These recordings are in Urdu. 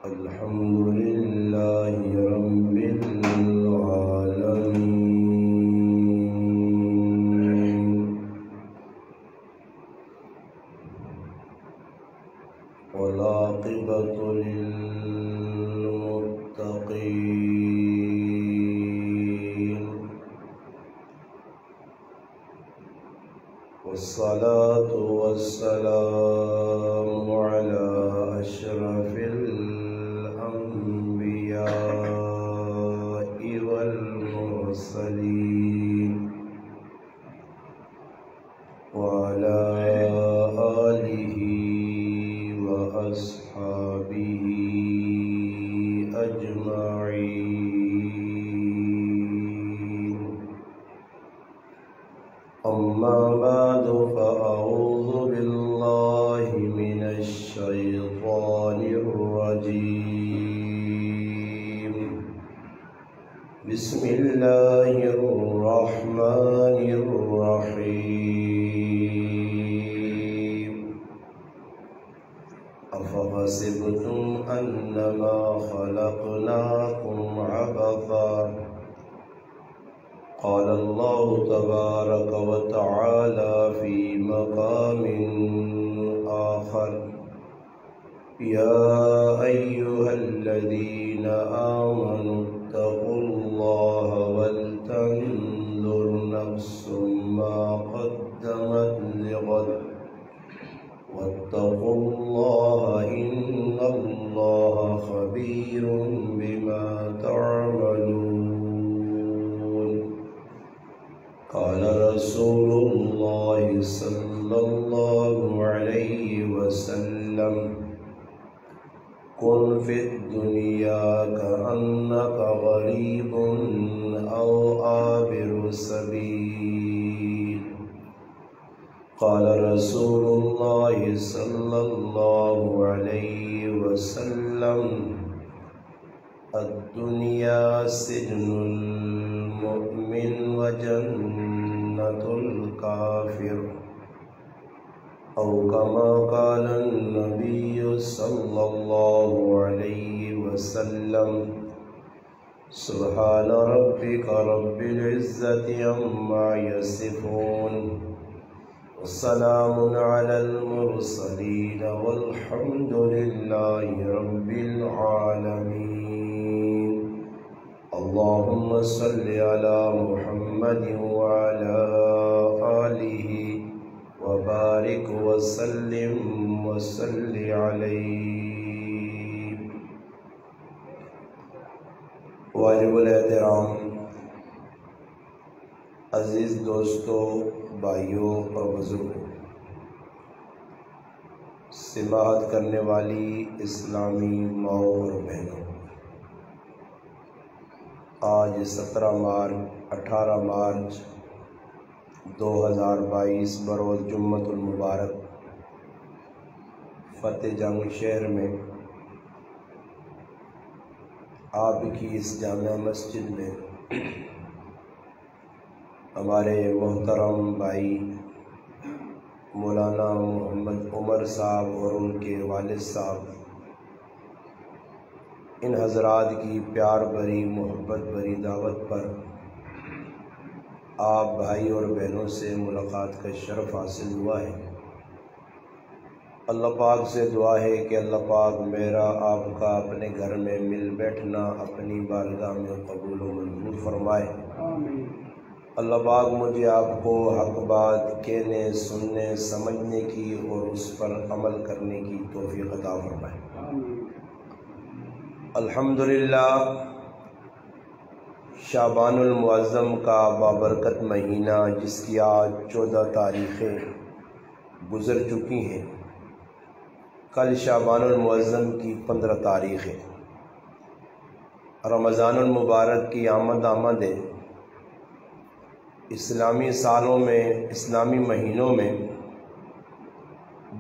الحمد لله رب العالمين والعاقبة للمتقين والصلاة والسلام على أشرف الأنبياء والمرسلين وعلى آله وأصحابه أجمعين. أما بعد فأعوذ بالله من الشيطان الرجيم. بسم الله الرحمن الرحيم. أفحسبتم أنما خلقناكم عبثا قال الله تبارك وتعالى في مقام آخر يا أيها الذين آمنوا اتقوا الله ولتنظر نفس ما قدمت لغد واتقوا الله إن الله خبير بما تعملون. قال رسول الله صلى الله عليه وسلم كن في الدنيا كأنك غريب أو عابر سبيل. قال رسول الله صلى الله عليه وسلم الدنيا سجن المؤمن وجنة الكافر أو كما قال النبي صلى الله عليه وسلم. سبحان ربك رب العزة عما يصفون والسلام على المرسلين والحمد لله رب العالمين. اللهم صل على محمد وعلى آله وبارك وسلم وصل عليه. واجب الاحترام عزیز دوستوں، بھائیوں اور بزرگوں، سماعت کرنے والی اسلامی ماؤں اور بہنوں، آج 18 مارچ 2022 بروز جمعۃ المبارک فتح جنگ شہر میں آپ کی اس جامع مسجد میں ہمارے محترم بھائی مولانا محمد عمر صاحب اور ان کے والد صاحب، ان حضرات کی پیار بھری محبت بھری دعوت پر آپ بھائی اور بہنوں سے ملاقات کا شرف حاصل ہوا ہے. اللہ پاک سے دعا ہے کہ اللہ پاک میرا آپ کا اپنے گھر میں مل بیٹھنا اپنی بارگاہ میں قبول و منظور فرمائے. اللہ پاک مجھے آپ کو حق بات کہنے، سننے، سمجھنے کی اور اس پر عمل کرنے کی توفیق عطا فرمائے. الحمدللہ شعبان المعظم کا بابرکت مہینہ، جس کی آج 14 تاریخیں گزر چکی ہیں. کل شعبان المعظم کی 15 تاریخ ہے. رمضان المبارک کی آمد ہے. اسلامی سالوں میں، اسلامی مہینوں میں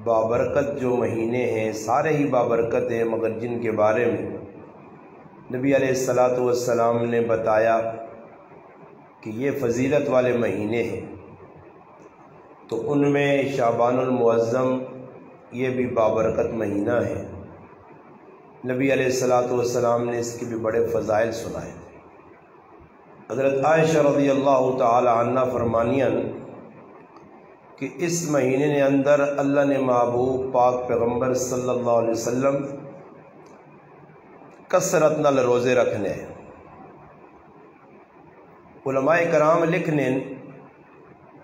بابرکت جو مہینے ہیں سارے ہی بابرکت ہیں، مگر جن کے بارے میں نبی علیہ الصلاۃ والسلام نے بتایا کہ یہ فضیلت والے مہینے ہیں، تو ان میں شعبان المعظم یہ بھی بابرکت مہینہ ہے. نبی علیہ الصلوۃ والسلام نے اس کے بھی بڑے فضائل سنائے۔ حضرت عائشہ رضی اللہ تعالی عنہ فرمانیاں کہ اس مہینے نے اندر اللہ نے محبوب پاک پیغمبر صلی اللہ علیہ وسلم کثرت نال روزے رکھنے۔ علماء کرام لکھنے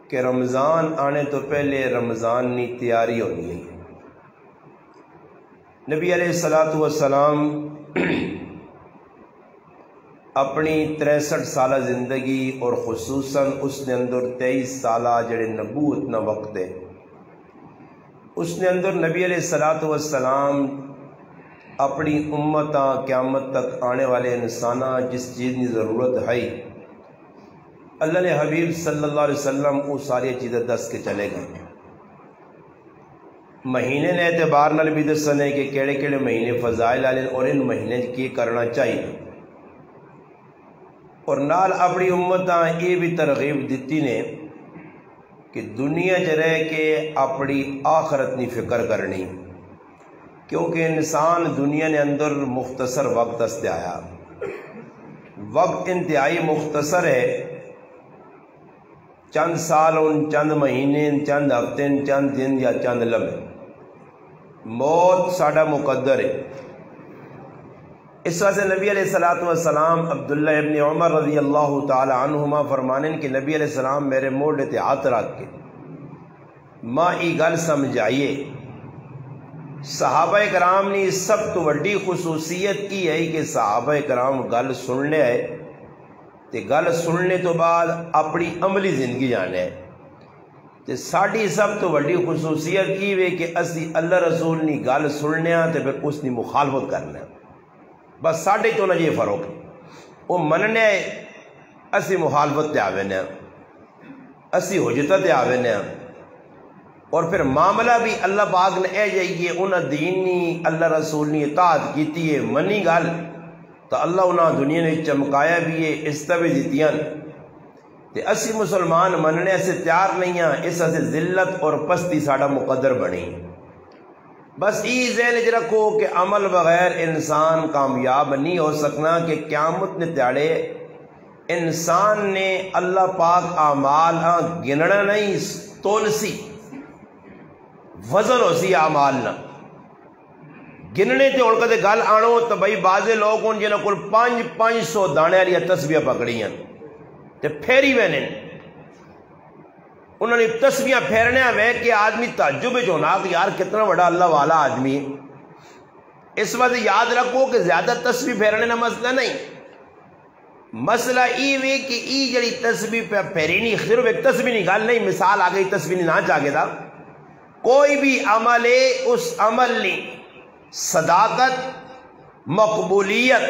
کہ رمضان آنے تو پہلے رمضان کی تیاری ہونی ہے۔ نبی علیہ الصلوۃ والسلام اپنی 63 سالہ زندگی اور خصوصاً اس نے اندر 23 سالہ جڑے نبوت نہ وقت ہے، اس نے اندر نبی علیہ الصلوۃ والسلام اپنی امتاں قیامت تک آنے والے انساناں جس چیز کی ضرورت ہے اللہ نے حبیب صلی اللہ علیہ وسلم وہ ساری چیزیں دس کے چلے گئے۔ مہینے نے اعتبار نال بھی دسنے کہ کیڑے کیڑے مہینے فضائل والے اور ان مہینے کی کرنا چاہیے، اور نال اپنی امتاں یہ بھی ترغیب دیتی نے کہ دنیا چ رہ کے اپنی آخرت کی فکر کرنی، کیونکہ انسان دنیا نے اندر مختصر وقت استے آیا، وقت انتہائی مختصر ہے، چند سال ان چند مہینے چند ہفتے چند دن یا چند لمحے، موت ساڈا مقدر ہے۔ اس وجہ سے نبی علیہ الصلوۃ والسلام عبداللہ ابن عمر رضی اللہ تعالی عنہما فرمانے کہ نبی علیہ السلام میرے موڈے تے ہاتھ رکھ کے ماں ای گل سمجھائیے۔ صحابہ کرام نے سب تو وڈی خصوصیت کی ہے کہ صحابہ کرام گل سننے آئے تے گل سننے تو بعد اپنی عملی زندگی جانے ہے، تے ساڑی سب تو وڈی خصوصیت کی ہے کہ اسی اللہ رسول نے گل سننے تے پھر اس نے مخالفت کرنا، بس ساڑے تو نہ یہ فرق وہ مننے اسی مخالفت تے آوینے اسی حجت تے آوینے، اور پھر معاملہ بھی اللہ پاک نے اے جائیے انہاں دین نی اللہ رسول نے اطاعت کیتی ہے منی گل تو اللہ انہاں دنیا نے چمکایا بھی ہے، عزتاں بھی دتیاں، تے اسی مسلمان مننے سے تیار نہیں ہیں، اس سے ذلت اور پستی ساڑا مقدر بنی۔ بس ای ذہن وچ رکھو کہ عمل بغیر انسان کامیاب نہیں ہو سکنا، کہ قیامت نے تیاڑے انسان نے اللہ پاک اعمال گننا نہیں، تولسی وزن ہو سی اعمال نہ گننے تے اڑ کے گل آنو تو بھائی بعضے لوگ ہوں جنہاں کول 500 دانے والی تسبیحاں پکڑیاں تے پھیری وینے، انہوں نے تسبیحاں پھیرنے وے کہ آدمی تعجب وچ ہونا کہ یار کتنا بڑا اللہ والا آدمی ہے۔ اس وقت یاد رکھو کہ زیادہ تسبیح پھیرنے نہ مسئلہ نہیں، مسئلہ ای وے کہ ای جڑی تسبیح پہ پھیری نہیں صرف ایک تسبیح نہیں گل نہیں، مثال آ گئی تسبیح نہیں نہ چاہے تھا، کوئی بھی عمل ہے اس عمل نے صداقت مقبولیت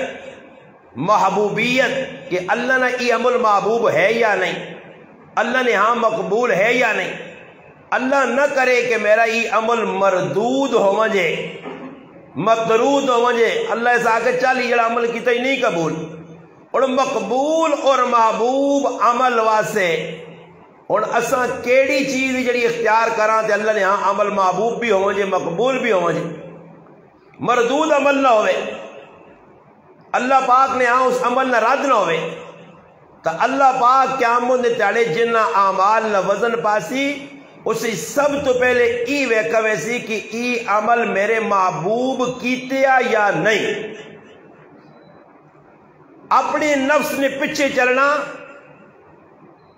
محبوبیت کہ اللہ نے یہ عمل محبوب ہے یا نہیں، اللہ نے ہاں مقبول ہے یا نہیں، اللہ نہ کرے کہ میرا یہ عمل مردود ہو مجھے مطرود ہو مجھے، اللہ ایسا کہ چل یہ عمل کیتا ہی نہیں قبول، اور مقبول اور محبوب عمل واسے اور اساں کیڑی چیز جڑی اختیار کراں تے اللہ نے ہاں عمل محبوب بھی ہو مجھے مقبول بھی ہو مجھے، مردود عمل نہ ہوئے، اللہ پاک نے ہاں اس عمل نہ رد نہ ہوئے، تو اللہ پاک قیامت نے تیڑے جنہ اعمال نہ وزن پاسی اسی سب تو پہلے ای ویکھا ویسی کہ ای عمل میرے محبوب کیتیا یا نہیں۔ اپنے نفس نے پیچھے چلنا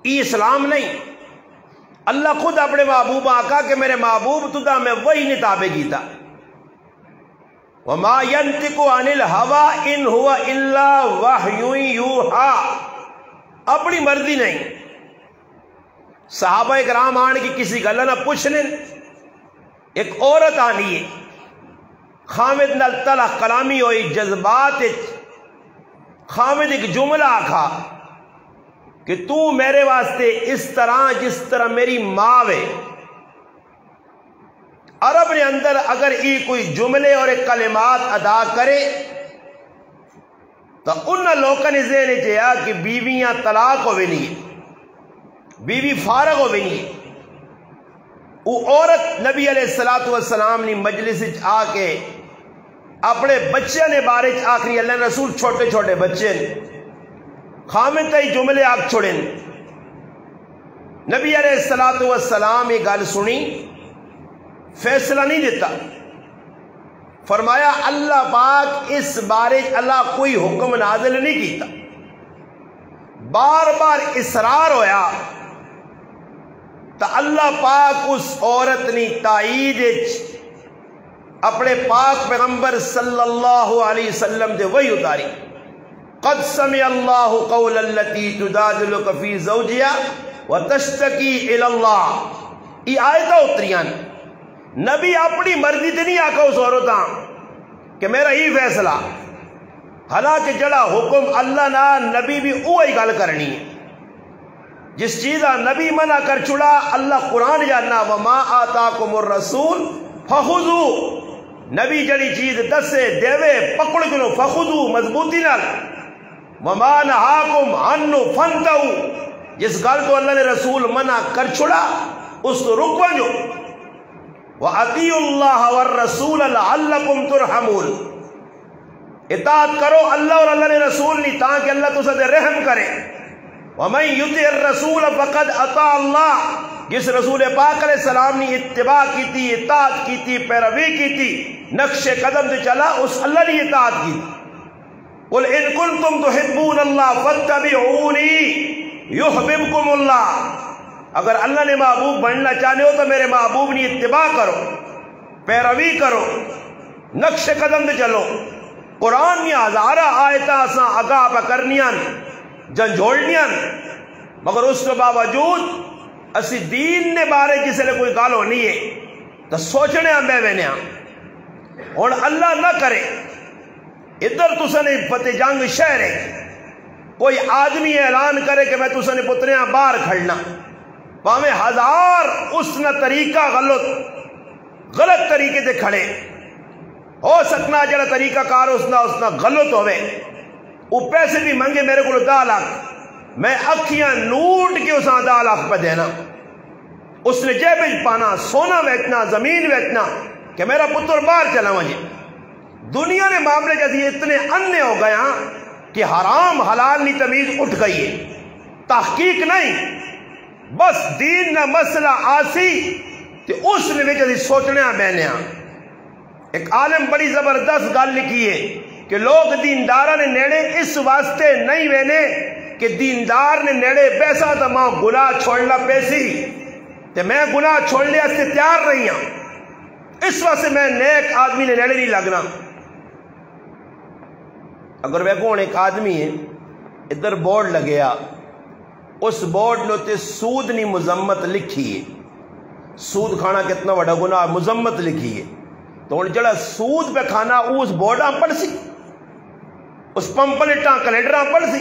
ای اسلام نہیں، اللہ خود اپنے محبوب آقا کہ میرے محبوب تدا میں وہی نے تابع کیتا، وما ينطق عن الهوى ان هو الا وحی یوحى، اپنی مرضی نہیں۔ صحابہ کرام آن کی کسی گلہ نہ پوچھ لیں، ایک عورت آنی ہے خامد نال تلخ کلامی ہوئی جذبات، خامد ایک جملہ آکھا کہ تو میرے واسطے اس طرح جس طرح میری ماں ہے۔ عرب نے اندر اگر یہ کوئی جملے اور ایک کلمات ادا کرے تو ان لوگوں نے ذہن چیا کہ بیویاں طلاق ہوئے نہیں، بیوی فارغ ہوئے نہیں۔ وہ عورت نبی علیہ الصلوۃ والسلام نے مجلس آ کے اپنے بچے نے بارے آخری اللہ رسول چھوٹے چھوٹے بچے خامن تئی جملے آگ چھوڑیں نبی علیہ السلام یہ گل سنی فیصلہ نہیں دیتا فرمایا اللہ پاک اس بارے اللہ کوئی حکم نازل نہیں کیتا بار بار اصرار ہویا تو اللہ پاک اس عورت نے تائید اپنے پاک پیغمبر صلی اللہ علیہ وسلم دے وہی اتاری قد سمع اللہ قول التی تجادلک فی زوجها وتشتکی الی اللہ یہ آیتیں اتریاں نبی اپنی مرضی تے نہیں آکا اس عورتاں کہ میرا ہی فیصلہ حالانکہ جڑا حکم اللہ نہ نبی بھی وہی گل کرنی ہے جس چیزہ نبی منع کر چھڑا اللہ قرآن جاننا وما آتاکم الرسول فخذو نبی جڑی چیز دسے دیوے پکڑ کنو فخذو مضبوطی نال وما نہاکم عنہ فانتہو جس گل تو اللہ نے رسول منع کر چھڑا اس تو رک ونجو وَأَطِيعُوا اللَّهَ وَالرَّسُولَ لَعَلَّكُمْ تُرْحَمُونَ اطاعت کرو اللہ اور اللہ نے رسول نہیں تاکہ اللہ تو سے رحم کرے وَمَنْ يُطِعِ الرَّسُولَ فَقَدْ أَطَاعَ اللَّهَ جس رسول پاک علیہ السلام نے اتباع کی تھی اطاعت کی تھی پیروی کی تھی نقش قدم سے چلا اس اللہ نے اطاعت کی قُلْ إِن كُنْتُمْ تُحِبُّونَ اللَّهَ فَاتَّبِعُونِي يُحْبِبْكُمُ اللَّهُ اگر اللہ نے محبوب بننا چاہنے ہو تو میرے محبوب نے اتباع کرو پیروی کرو نقش قدم دے چلو قرآن میں ہزارہ آیتاں اساں آگاہ پہ کرنیاں جھنجھوڑنیاں مگر اس کے باوجود اسی دین نے بارے جسے لئے کوئی گال ہونی ہے تو سوچنے ہم بے وینے ہم اور اللہ نہ کرے ادھر تو سنے فتح جنگ شہر ہے کوئی آدمی اعلان کرے کہ میں تو سنے پتریاں باہر کھڑنا ہمیں ہزار اس نہ طریقہ غلط طریقے سے کھڑے ہو سکنا جڑا طریقہ کار اس نہ غلط ہوئے وہ پیسے بھی منگے میرے کو 10 لاکھ میں اکھیاں نوٹ کے اساں 10 لاکھ پہ دینا اس نے جیبج پانا سونا بیچنا زمین بیچنا کہ میرا پتر باہر چلا مجھے دنیا نے معاملے جیسے اتنے انے ہو گیا کہ حرام حلال نہیں تمیز اٹھ گئی ہے تحقیق نہیں بس دین نہ مسئلہ آسی تو اس نے بھی جیسے سوچنے بینے ایک عالم بڑی زبردست گل لکھی ہے کہ لوگ دیندارہ نے نیڑے اس واسطے نہیں وینے کہ دیندار نے نیڑے پیسہ تو ماں گناہ چھوڑنا پیسی تو میں گناہ چھوڑ لیا اس سے تیار نہیں ہوں اس واسطے میں نیک آدمی نے نیڑے نہیں لگنا اگر وہ کون ایک آدمی ہے ادھر بورڈ لگیا اس بورڈ نے سود نہیں مذمت لکھی ہے سود کھانا کتنا بڑا گناہ مذمت لکھی ہے تو ان جڑا سود پہ کھانا اس بورڈاں پڑھ سی اس پمپلیٹاں کیلنڈراں پڑھ سی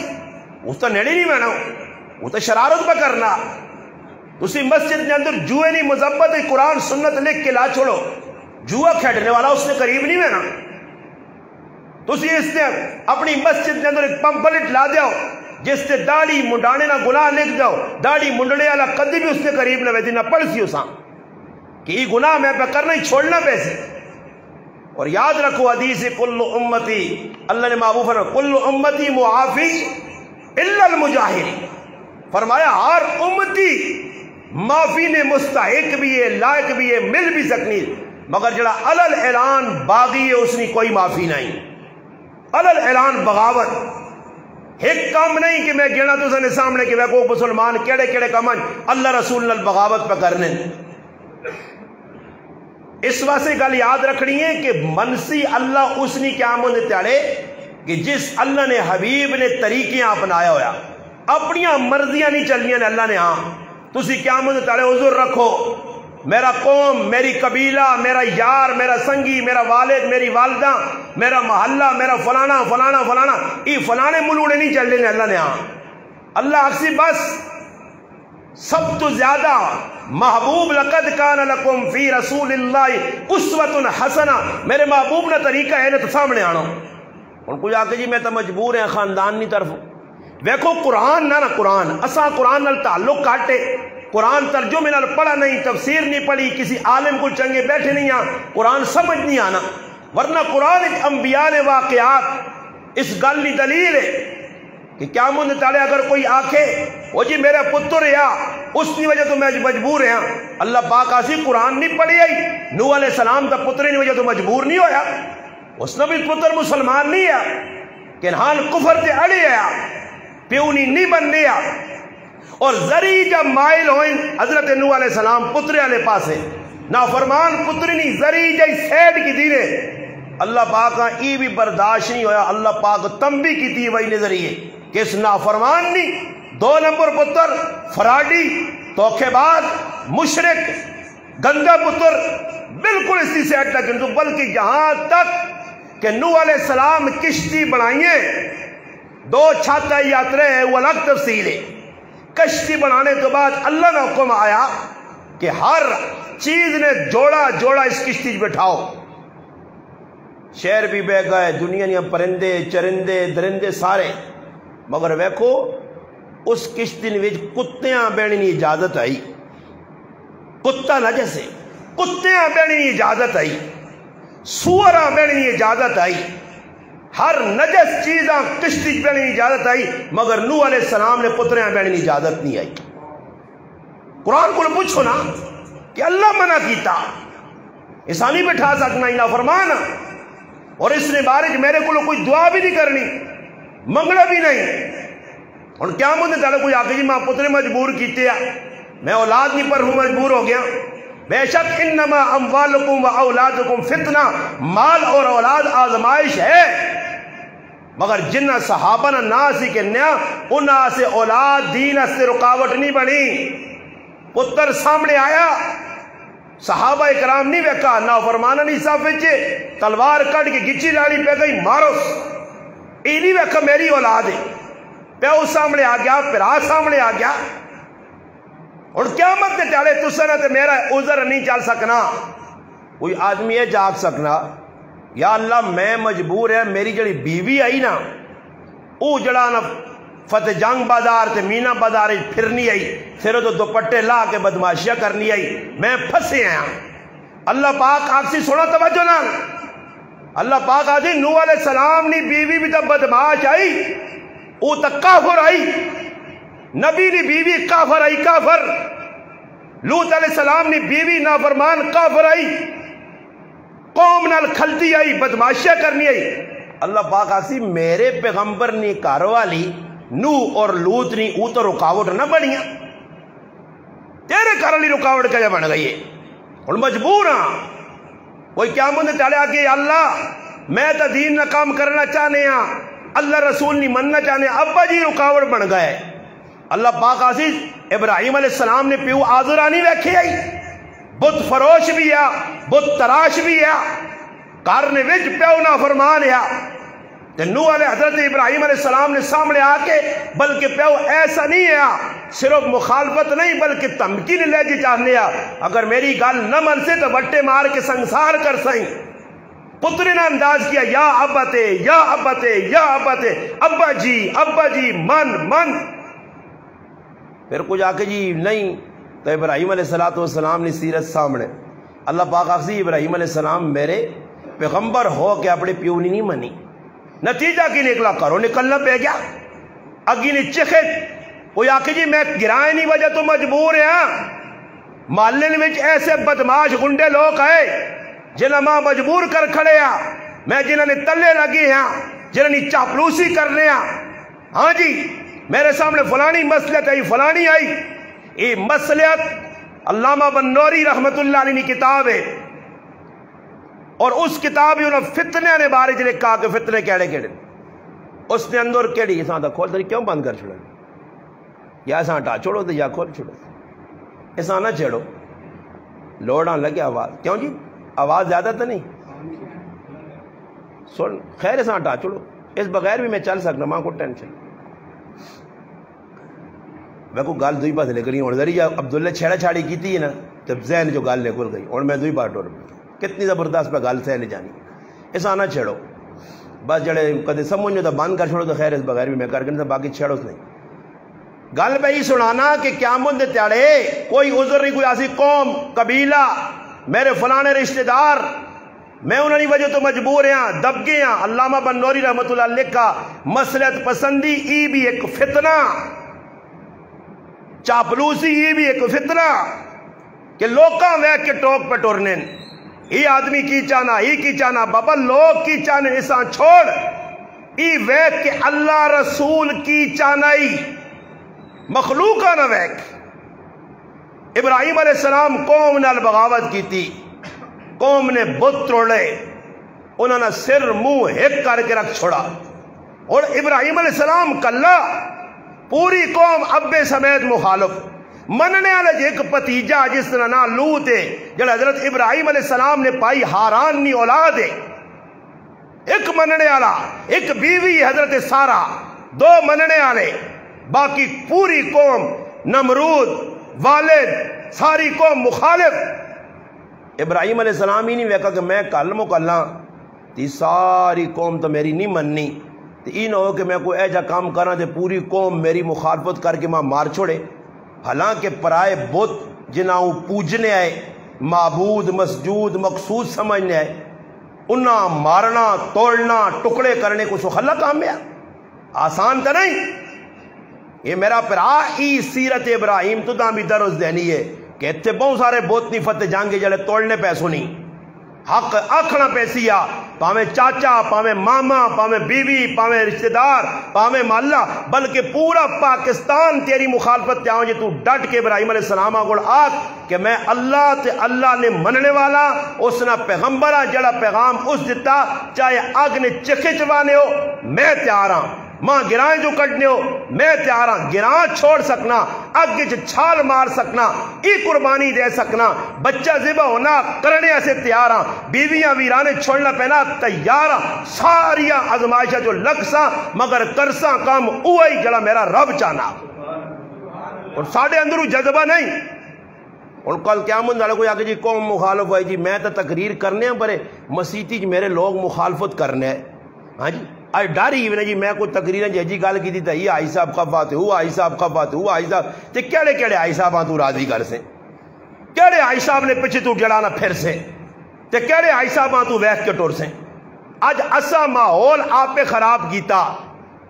اس تو نیڑی نہیں بہنا وہ تو شرارت پہ کرنا اسی مسجد کے اندر جوئے نہیں مذمت قرآن سنت لکھ کے لا چھوڑو جوا کھیڑنے والا اس نے قریب نہیں بہنا تو اس نے اپنی مسجد کے اندر ایک پمپلیٹ لا دیاؤ جس سے داڑھی منڈانے نہ گناہ لکھ جاؤ داڑھی منڈنے والا کدی بھی اس نے قریب نہ ویدی نہ پڑھ سی اساں کہ یہ گناہ میں پہ کرنا ہی چھوڑنا پیسے اور یاد رکھو حدیث کل امتی اللہ نے محبوب فرمایا کل امتی معافی الا المجاہرین فرمایا ہر امتی معافی نے مستحق بھی ہے لائق بھی ہے مل بھی سکنی مگر جڑا علل اعلان باغی ہے اس نے کوئی معافی نہیں علل اعلان بغاوت ایک کام نہیں کہ میں گینا تو سنے سامنے کہ وہ کو مسلمان کیڑے کیڑے کامن اللہ رسول اللہ بغاوت پہ کرنے اس واسطے گل یاد رکھنی ہے کہ منسی اللہ اس نے قیامت دے تیارے کہ جس اللہ نے حبیب نے طریقے اپنایا ہویا اپنیاں مرضیاں نہیں چلنیاں نے اللہ نے ہاں تسی قیامت دے تیارے حضور رکھو میرا قوم میری قبیلہ میرا یار میرا سنگی میرا والد میری والدہ میرا محلہ میرا فلانا فلانا فلانا یہ فلانے ملوڑے نہیں چل رہے اللہ نے ہاں اللہ اکسی بس سب تو زیادہ محبوب لقد کان لکم فی رسول اللہ اسوۃ حسنہ میرے محبوب نہ طریقہ ہے نا تو سامنے آنا ان کو جا کے جی میں تو مجبور ہیں خاندان نہیں طرف دیکھو قرآن نہ قرآن اساں قرآن نال تعلق کاٹے قرآن ترجمے نال پڑھا نہیں تفسیر نہیں پڑھی کسی عالم کو چنگے بیٹھے نہیں ہاں قرآن سمجھ نہیں آنا ورنہ قرآن انبیاء نے واقعات اس گل کی دلیل ہے کہ قیامت دے تالے اگر کوئی آکھے وہ جی میرا پتر یا اس کی وجہ تو میں مجبور ہاں، اللہ پاک آسی قرآن نہیں پڑھی آئی نوح علیہ السلام دا پتر کی وجہ تو مجبور نہیں ہویا، اس نے بھی پتر مسلمان نہیں ہے کہ حال کفر تے اڑے آیا پیونی نہیں بن لیا، اور ذری جب مائل ہوئیں حضرت نوح علیہ السلام پترے والے پاسے نافرمان پتری نہیں ذری جائی سیڈ کی دینے اللہ پاک ای بھی برداشت نہیں ہویا، اللہ پاک تنبیہ کی تھی وہی نظریے کہ اس نافرمان نہیں 2 نمبر پتر فراڈی توکھے باز مشرک گندا پتر بالکل اسی سیڈ تک، بلکہ یہاں تک کہ نوح علیہ السلام کشتی بنائیے 2 چھاتا یاترے ہے وہ الگ تفصیل ہے، کشتی بنانے تو بعد اللہ نے حکم آیا کہ ہر چیز نے جوڑا جوڑا اس کشتی بٹھاؤ، شہر بھی بہ گئے دنیا نے پرندے چرندے درندے سارے، مگر ویکھو اس کشتی وچ کتیاں بہنی کی اجازت آئی، کتا نہ جیسے کتیاں بہنی کی اجازت آئی، سوراں بہنی کی اجازت آئی، ہر نجس چیزاں کشتی بہنی کی اجازت آئی، مگر نوح علیہ السلام نے پتریاں بہنی کی اجازت نہیں آئی۔ قرآن کو پوچھو نا کہ اللہ منع کیتا ایسا نہیں بٹھا سکنا ہی نافرمان، اور اس نے بارش میرے کو کوئی دعا بھی نہیں کرنی منگنا بھی نہیں، اور کیا مجھے تعالیٰ کوئی آگے جی ماں پترے مجبور کیتے ہیں میں اولاد نہیں پر ہوں مجبور ہو گیا، بے شک انما اموالکم و اولادکم فتنہ، مال اور اولاد آزمائش ہے، مگر جنہ صحابہ نہ سی کہ نیا انہاں سے اولاد دین سے رکاوٹ نہیں بنی، پتر سامنے آیا صحابہ اکرام نہیں ویکا نافرمانہ نہیں صافچے تلوار کٹ کے گچی لاڑی پہ گئی ماروس ای نہیں ویکا میری اولاد ہے، پیو سامنے آ گیا پھرا سامنے آ گیا، اور قیامت کے چالے تسنا تے میرا عذر نہیں چل سکنا، کوئی آدمی ہے جاگ سکنا یا اللہ میں مجبور ہے میری جڑی بیوی آئی نا او جڑا نا فتح جنگ بازار تے مینا بازار پھرنی آئی پھر تو دوپٹے لا کے بدماشیاں کرنی آئی میں پھنسے آیا، اللہ پاک آکسی سونا توجہ نا، اللہ پاک آکسی نوح علیہ السلام نی بیوی بھی تب بدماش آئی او تک کافر آئی، نبی نی بیوی کافر آئی کافر، لوط علیہ السلام نی بیوی نافرمان کافر آئی، قوم نال کھلتی آئی بدماشیاں کرنی آئی، اللہ پاک آکسی میرے پیغمبر نی کاروالی نوح اور لوط نی او تو رکاوٹ نہ بڑھیا، تیرے کاروالی رکاوٹ کیا بن گئی ہے، اور مجبور ہاں کوئی قیامت نے ٹالے آگے اللہ میں تا دین نہ کام کرنا چاہنے ہاں اللہ رسول نہیں مننا چاہنے ابا جی رکاوٹ بن گئے، اللہ پاک عزیز ابراہیم علیہ السلام نے پیو آزرانی ویکھے آئی بت فروش بھی ہے بت تراش بھی ہے کارنے وچ پیو نہ فرمان ہے، تے نوح علیہ حضرت ابراہیم علیہ السلام نے سامنے آ کے بلکہ پیو ایسا نہیں ہے صرف مخالفت نہیں بلکہ تمکین لے جی چاہنے اگر میری گل نہ من سے تو بٹے مار کے سنسار کر سائیں، پتر نے انداز کیا یا ابتے یا ابتے یا ابتے ابا جی من پھر کچھ آ کے جی نہیں تو ابراہیم علیہ السلام نے سیرت سامنے اللہ پاک آخسی ابراہیم علیہ السلام میرے پیغمبر ہو کے اپنے پیو نہیں منی، نتیجہ کی نکلا کرو نکلنا پہ گیا اگی نے چخت کوئی آخی جی میں گرائے نہیں وجہ تو مجبور ہے، محلے میں ایسے بدماش گنڈے لوگ آئے جنہیں ماں مجبور کر کھڑے ہیں، میں جنہوں نے تلے لگی ہیں جنہوں نے چاپلوسی کرنے ہیں، ہاں جی میرے سامنے فلانی مسئلت آئی فلانی آئی، یہ مسئلت علامہ بنوری رحمت اللہ علیہ کی کتاب ہے، اور اس کتاب ہی انہوں فتنے نے بارے جنہیں کہا کہ فتنے کیڑے کیڑے اس نے اندر کیڑی ایسا تھا کھول دیں کیوں بند کر چھوڑا یا ایسا ہٹا چھوڑو تو یا کھول چھوڑو ایسا نہ چھیڑو لوڑ آن لگے آواز کیوں جی آواز زیادہ تو نہیں سن خیر ایسا ہٹا چھوڑو اس بغیر بھی میں چل سکتا ماں کو ٹینشن میں کو گال دوئی بات لے کری اور ذریعہ عبداللہ چھیڑا چھاڑی کی تھی نا جب ذہن جو گال لے کر گئی اور میں دوئی بار ٹور کتنی زبردست پہ گال سے نہیں جانی ایسا نہ چھیڑو بس جڑے کدے سمجھو تو بند کر چھوڑو تو خیر اس بغیر بھی میں کر کے باقی چھیڑو نہیں گل پہ ہی سنانا کہ قیامت دے تیڑے کوئی عذر نہیں کوئی ایسی قوم قبیلہ میرے فلانے رشتہ دار میں انہوں نے وجہ تو مجبور ہیں دب گئے ہیں. علامہ بنوری رحمت اللہ علیہ کا مسلط پسندی ای بھی ایک فتنہ, چاپلوسی ای بھی ایک فتنہ کہ لوکاں ویک کے ٹوک پہ ٹورنے ای آدمی کی چانا ای کی چانا بابا لوگ کی چانے نسان چھوڑ ای ویک کے اللہ رسول کی چانائی مخلوقہ نہ ویک. ابراہیم علیہ السلام قوم نے بغاوت کی تھی, قوم نے بت توڑے, انہوں نے سر منہ ہک کر کے رکھ چھوڑا. اور ابراہیم علیہ السلام کلا پوری قوم ابے سمیت مخالف مننے والے ایک پتیجا جس طرح نہ لوط ہے جڑا حضرت ابراہیم علیہ السلام نے پائی ہاران نی اولاد ہے, ایک مننے والا, ایک بیوی حضرت سارا, دو مننے والے, باقی پوری قوم نمرود والد ساری قوم مخالف. ابراہیم علیہ السلام ہی نہیں ویکا کہ میں کل مکلا تی ساری قوم تو میری نہیں مننی تے ای نہ ہو کہ میں کوئی ایجا کام کرنا تے پوری قوم میری مخالفت کر کے ماں مار چھوڑے. حالانکہ پرائے بت جنہوں پوجنے آئے, معبود مسجود مقصود سمجھنے آئے, انہاں مارنا توڑنا ٹکڑے کرنے کو سخلا کام ہے, آسان تو نہیں. یہ میرا پرا ای سیرت ابراہیم تو داں بھی درست دینی ہے کہ اتنے بہت سارے بوت نہیں فتح جانگے جڑے توڑنے پیسوں نہیں, حق آکھنا پیسی آ, پاویں چاچا پاویں ماما پاویں بیوی پاویں رشتہ دار پاویں محلہ, بلکہ پورا پاکستان تیری مخالفت جاؤں جی تو ڈٹ کے ابراہیم علیہ السلام آگوڑ آگ کہ میں اللہ تے اللہ نے مننے والا, اس نے پیغمبرہ جڑا پیغام اس دیتا چاہے آگ نے چکے چوانے ہو میں تیار ہاں, ماں گرائیں جو کٹنے ہو میں تیار ہاں, گرائیں چھوڑ سکنا, اگے چھال مار سکنا, ای قربانی دے سکنا, بچہ ذبح ہونا کرنے ایسے تیار ہاں, بیویاں ویرانے چھوڑنا پہنا تیار ہاں, ساریاں آزمائشہ جو لگساں مگر کرساں کام اوہی جڑا میرا رب چانا. اور ساڑھے اندروں جذبہ نہیں. اور کل قیامت والے کوئی آگے جی قوم مخالف ہوئی جی میں تو تقریر کرنے ہیں پرے مسیتی جی میرے لوگ مخالفت کرنے ہیں. ہاں جی آج ڈاری ہی جی میں کوئی تقریر جی گال کی تھی یہ آئی صاحب خفات ہے, وہ آئی صاحب خفات ہے, وہ آئی صاحب تے کیڑے کیڑے آئی صاحب تو راضی کر سے, کیڑے آئی صاحب نے پیچھے تو جڑانا پھر سے, تے کیڑے آئی صاحب تو ویخ کے ٹور سے. آج اسا ماحول آپ پہ خراب کیتا,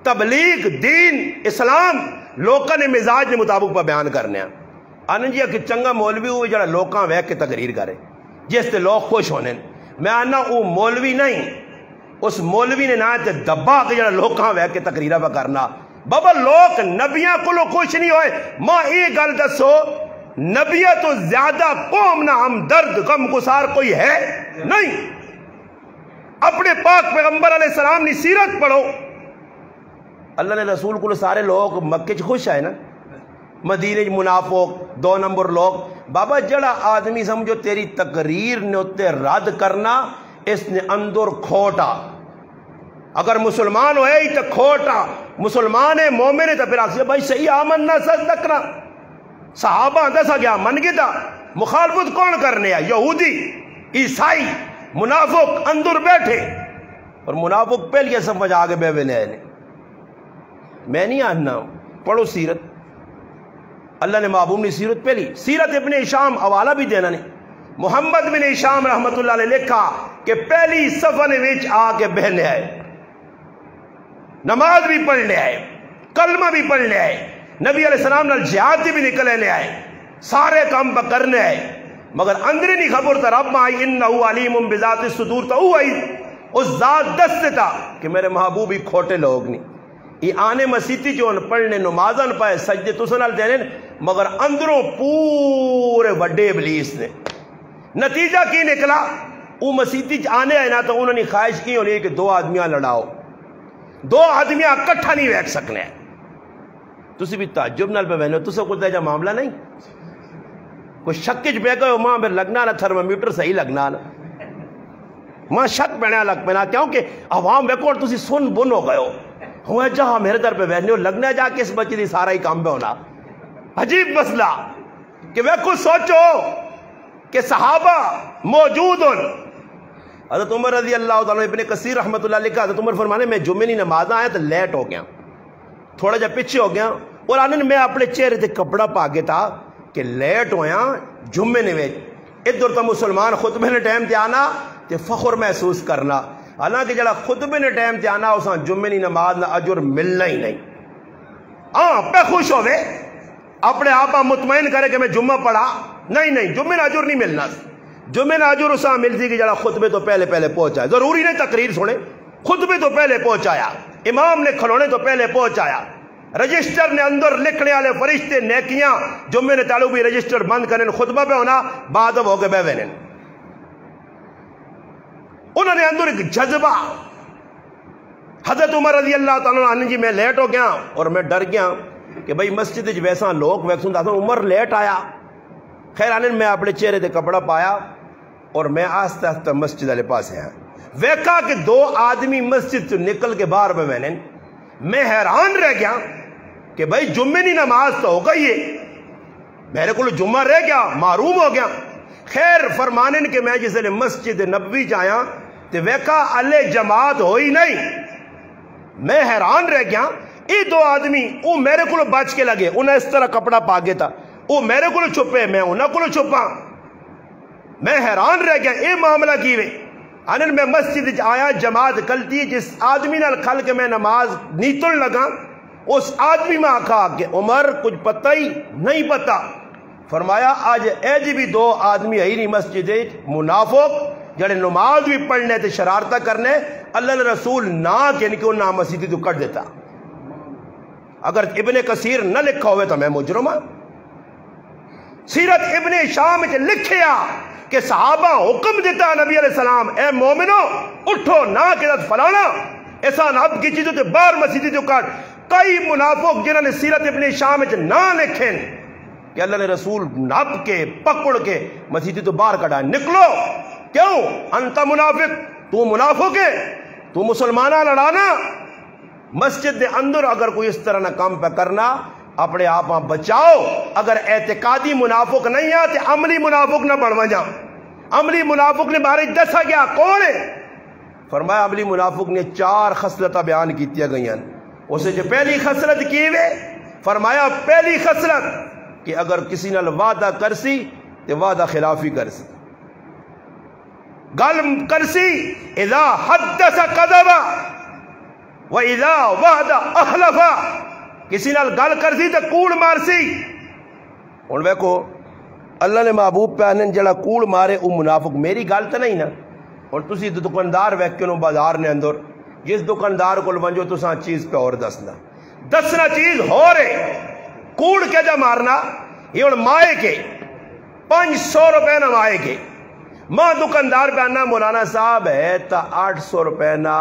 تبلیغ دین اسلام لوکاں نے مزاج نے مطابق پہ بیان کرنے ہیں. آنے جی کہ چنگا مولوی ہوئے جڑا لوکاں ویخ کے تقریر کرے جس تے لوگ خوش ہونے, میں آنا وہ مولوی نہیں, اس مولوی نے نہ تے دبا کے جڑا لوکاں ویخ کے تقریرہ پہ کرنا. بابا لوگ نبیاں کو لوگ خوش نہیں ہوئے, ماں یہ گل دسو نبیہ تو زیادہ قوم نہ ہم درد غم گسار کوئی ہے نہیں. اپنے پاک پیغمبر علیہ السلام نے سیرت پڑھو, اللہ نے رسول کو سارے لوگ مکے چ خوش آئے نا, مدینے منافق 2 نمبر لوگ. بابا جڑا آدمی سمجھو تیری تقریر نے اتے رد کرنا اس نے اندر کھوٹا, اگر مسلمان ہوئے ہی تو کھوٹا, مسلمان ہے مومن ہے تو پھر آخر بھائی صحیح آمنا صدقنا, صحابہ دسا گیا من گیا, مخالفت کون کرنے ہے, یہودی عیسائی منافق اندر بیٹھے, اور منافق پہلے سمجھ آگے بے بے لے. میں نہیں آنا, پڑھو سیرت, اللہ نے محبوب نے سیرت پہلی. سیرت ابن ہشام حوالہ بھی دینا نہیں, محمد بن ہشام رحمت اللہ علیہ لکھا کہ پہلی صفحہ نے وچ آ کے بہنے آئے, نماز بھی پڑھنے آئے, کلمہ بھی پڑھنے آئے, نبی علیہ السلام نے جہاد بھی نکلنے آئے, سارے کام کرنے آئے, مگر اندری نہیں خبر تھا رب آئی انہو علیم بذات الصدور, تو وہ آئی اس ذات دست تھا کہ میرے محبوب ہی کھوٹے لوگ نہیں. یہ آنے مسیتی جو پڑھنے نمازن پائے سجدے تسنال دینے, مگر اندروں پورے وڈے ابلیس نے. نتیجہ کی نکلا, وہ مسیتی آنے آئے نا تو انہوں نے خواہش کی ہونی کہ 2 آدمیاں لڑاؤ, 2 آدمیاں کٹھا نہیں ویک سکنے. تسی بھی تعجب نال پہ بہنو, تسے کوئی جا معاملہ نہیں, کوئی شکج بے گئے ہو ماں پھر لگنا نا تھرمومیٹر صحیح لگنا نا, ماں شک پہنے لگ پہنا, کیونکہ عوام ویکو تسی سن بن ہو گئے ہو جہاں میرے در پہ بہنو لگنا جا کے اس بچی دی سارا ہی کام پہ ہونا. عجیب مسئلہ کہ ویکو سوچو کہ صحابہ موجود ہوں. حضرت عمر رضی اللہ تعالیٰ ابن کثیر رحمت اللہ لکھا, حضرت عمر فرمانے میں جمعے نہیں نماز آیا تو لیٹ ہو گیا, تھوڑا جا پیچھے ہو گیا, اور آنے میں اپنے چہرے تے کپڑا پا گیا تھا کہ لیٹ ہویا جمعے نے ویج ادھر تو مسلمان خطبے نے ٹائم تے آنا تے فخر محسوس کرنا. حالانکہ جڑا خطبے نے ٹائم تے آنا اساں جمعے دی نماز دا اجر ملنا ہی نہیں. ہاں پہ خوش ہوئے اپنے آپ مطمئن کرے کہ میں جمعہ پڑھا, نہیں جمعے دا اجر نہیں ملنا. جمعے دا اجر اساں ملتی کہ جڑا خطبے تو پہلے پہنچا. ضروری نہیں تقریر سنے, خطبے تو پہلے پہنچایا, امام نے کھلونے تو پہلے پہنچایا, رجسٹر نے اندر لکھنے والے فرشتے نیکیاں جمعے نے تعلق بھی رجسٹر بند کرنے, خطبہ پہ ہونا بعد ہو کے بے وینن. انہوں نے اندر ایک جذبہ. حضرت عمر رضی اللہ تعالیٰ عنہ جی میں لیٹ ہو گیا اور میں ڈر گیا کہ بھئی مسجد ویسا لوگ ویکسوں تھا عمر لیٹ آیا. خیر آنے میں اپنے چہرے تے کپڑا پایا اور میں آہستہ آہستہ مسجد والے پاس آیا. ویکھا کہ 2 آدمی مسجد سے نکل کے باہر پہ وینن. میں حیران رہ گیا کہ بھئی جمعے کی نماز تو ہو گئی ہے, میرے کو جمعہ رہ گیا, معروم ہو گیا. خیر فرمانے کہ میں جس نے مسجد نبوی چاہیا تو ویکھا اللہ جماعت ہوئی نہیں. میں حیران رہ گیا. یہ 2 آدمی وہ میرے کو بچ کے لگے, انہیں اس طرح کپڑا پا گیا تھا, وہ میرے کو چھپے, میں انہیں کو چھپا. میں حیران رہ گیا یہ معاملہ کی وے. انن میں مسجد آیا, جماعت کلتی, جس آدمی نال کھل کے میں نماز نیتن لگا اس آدمی میں آکھا کہ عمر کچھ پتہ ہی نہیں پتا. فرمایا آج اے جی بھی 2 آدمی ہے نہیں مسجد, منافق جڑے نماز بھی پڑھنے تے شرارتہ کرنے, اللہ رسول نہ کہ انہاں مسجد تو کٹ دیتا. اگر ابن کثیر نہ لکھا ہوئے تو میں مجرم ہاں. سیرت ابن شام میں لکھیا کہ صحابہ حکم دیتا نبی علیہ السلام, اے مومنو اٹھو نہ کہ فلانا ایسا نب کی چیزوں تے باہر مسجد تو کٹ. کئی منافق جنہوں نے سیرت ابن شام میں نہ لکھیں کہ اللہ نے رسول نب کے پکڑ کے مسجد تو باہر کٹا. نکلو, کیوں انت منافق, تو منافق ہے, تو مسلمانہ لڑانا. مسجد دے اندر اگر کوئی اس طرح نہ کام پہ کرنا اپنے آپ بچاؤ. اگر اعتقادی منافق نہیں ہے تو عملی منافق نہ بڑھوا جا. عملی منافق نے بارے دسا گیا کون ہے؟ فرمایا عملی منافق نے 4 خصلتیں بیان کیتیا گئی ہیں. اسے جو پہلی خصلت کی ہوئے فرمایا پہلی خصلت کہ اگر کسی نال وعدہ کرسی تو وعدہ خلافی کرسی, گل کرسی, اذا حدث کذبا و اذا وعد اخلفا, کسی نال گل کرسی تو کوڑ مارسی. ہن ویکھو اللہ نے محبوب پہ آنے جڑا کوڑ مارے وہ منافق, میری گل تو نہیں نا. اور تسی دکاندار ویکھ کے بازار نے اندر جس دکاندار کو ونجو تساں چیز پہ اور دسنا چیز ہو رہے کوڑ کے جا مارنا. یہ ہن مائے کے 500 روپے نہ مائے کے, ماں دکاندار پہ آنا مولانا صاحب ہے تا 800 روپے نہ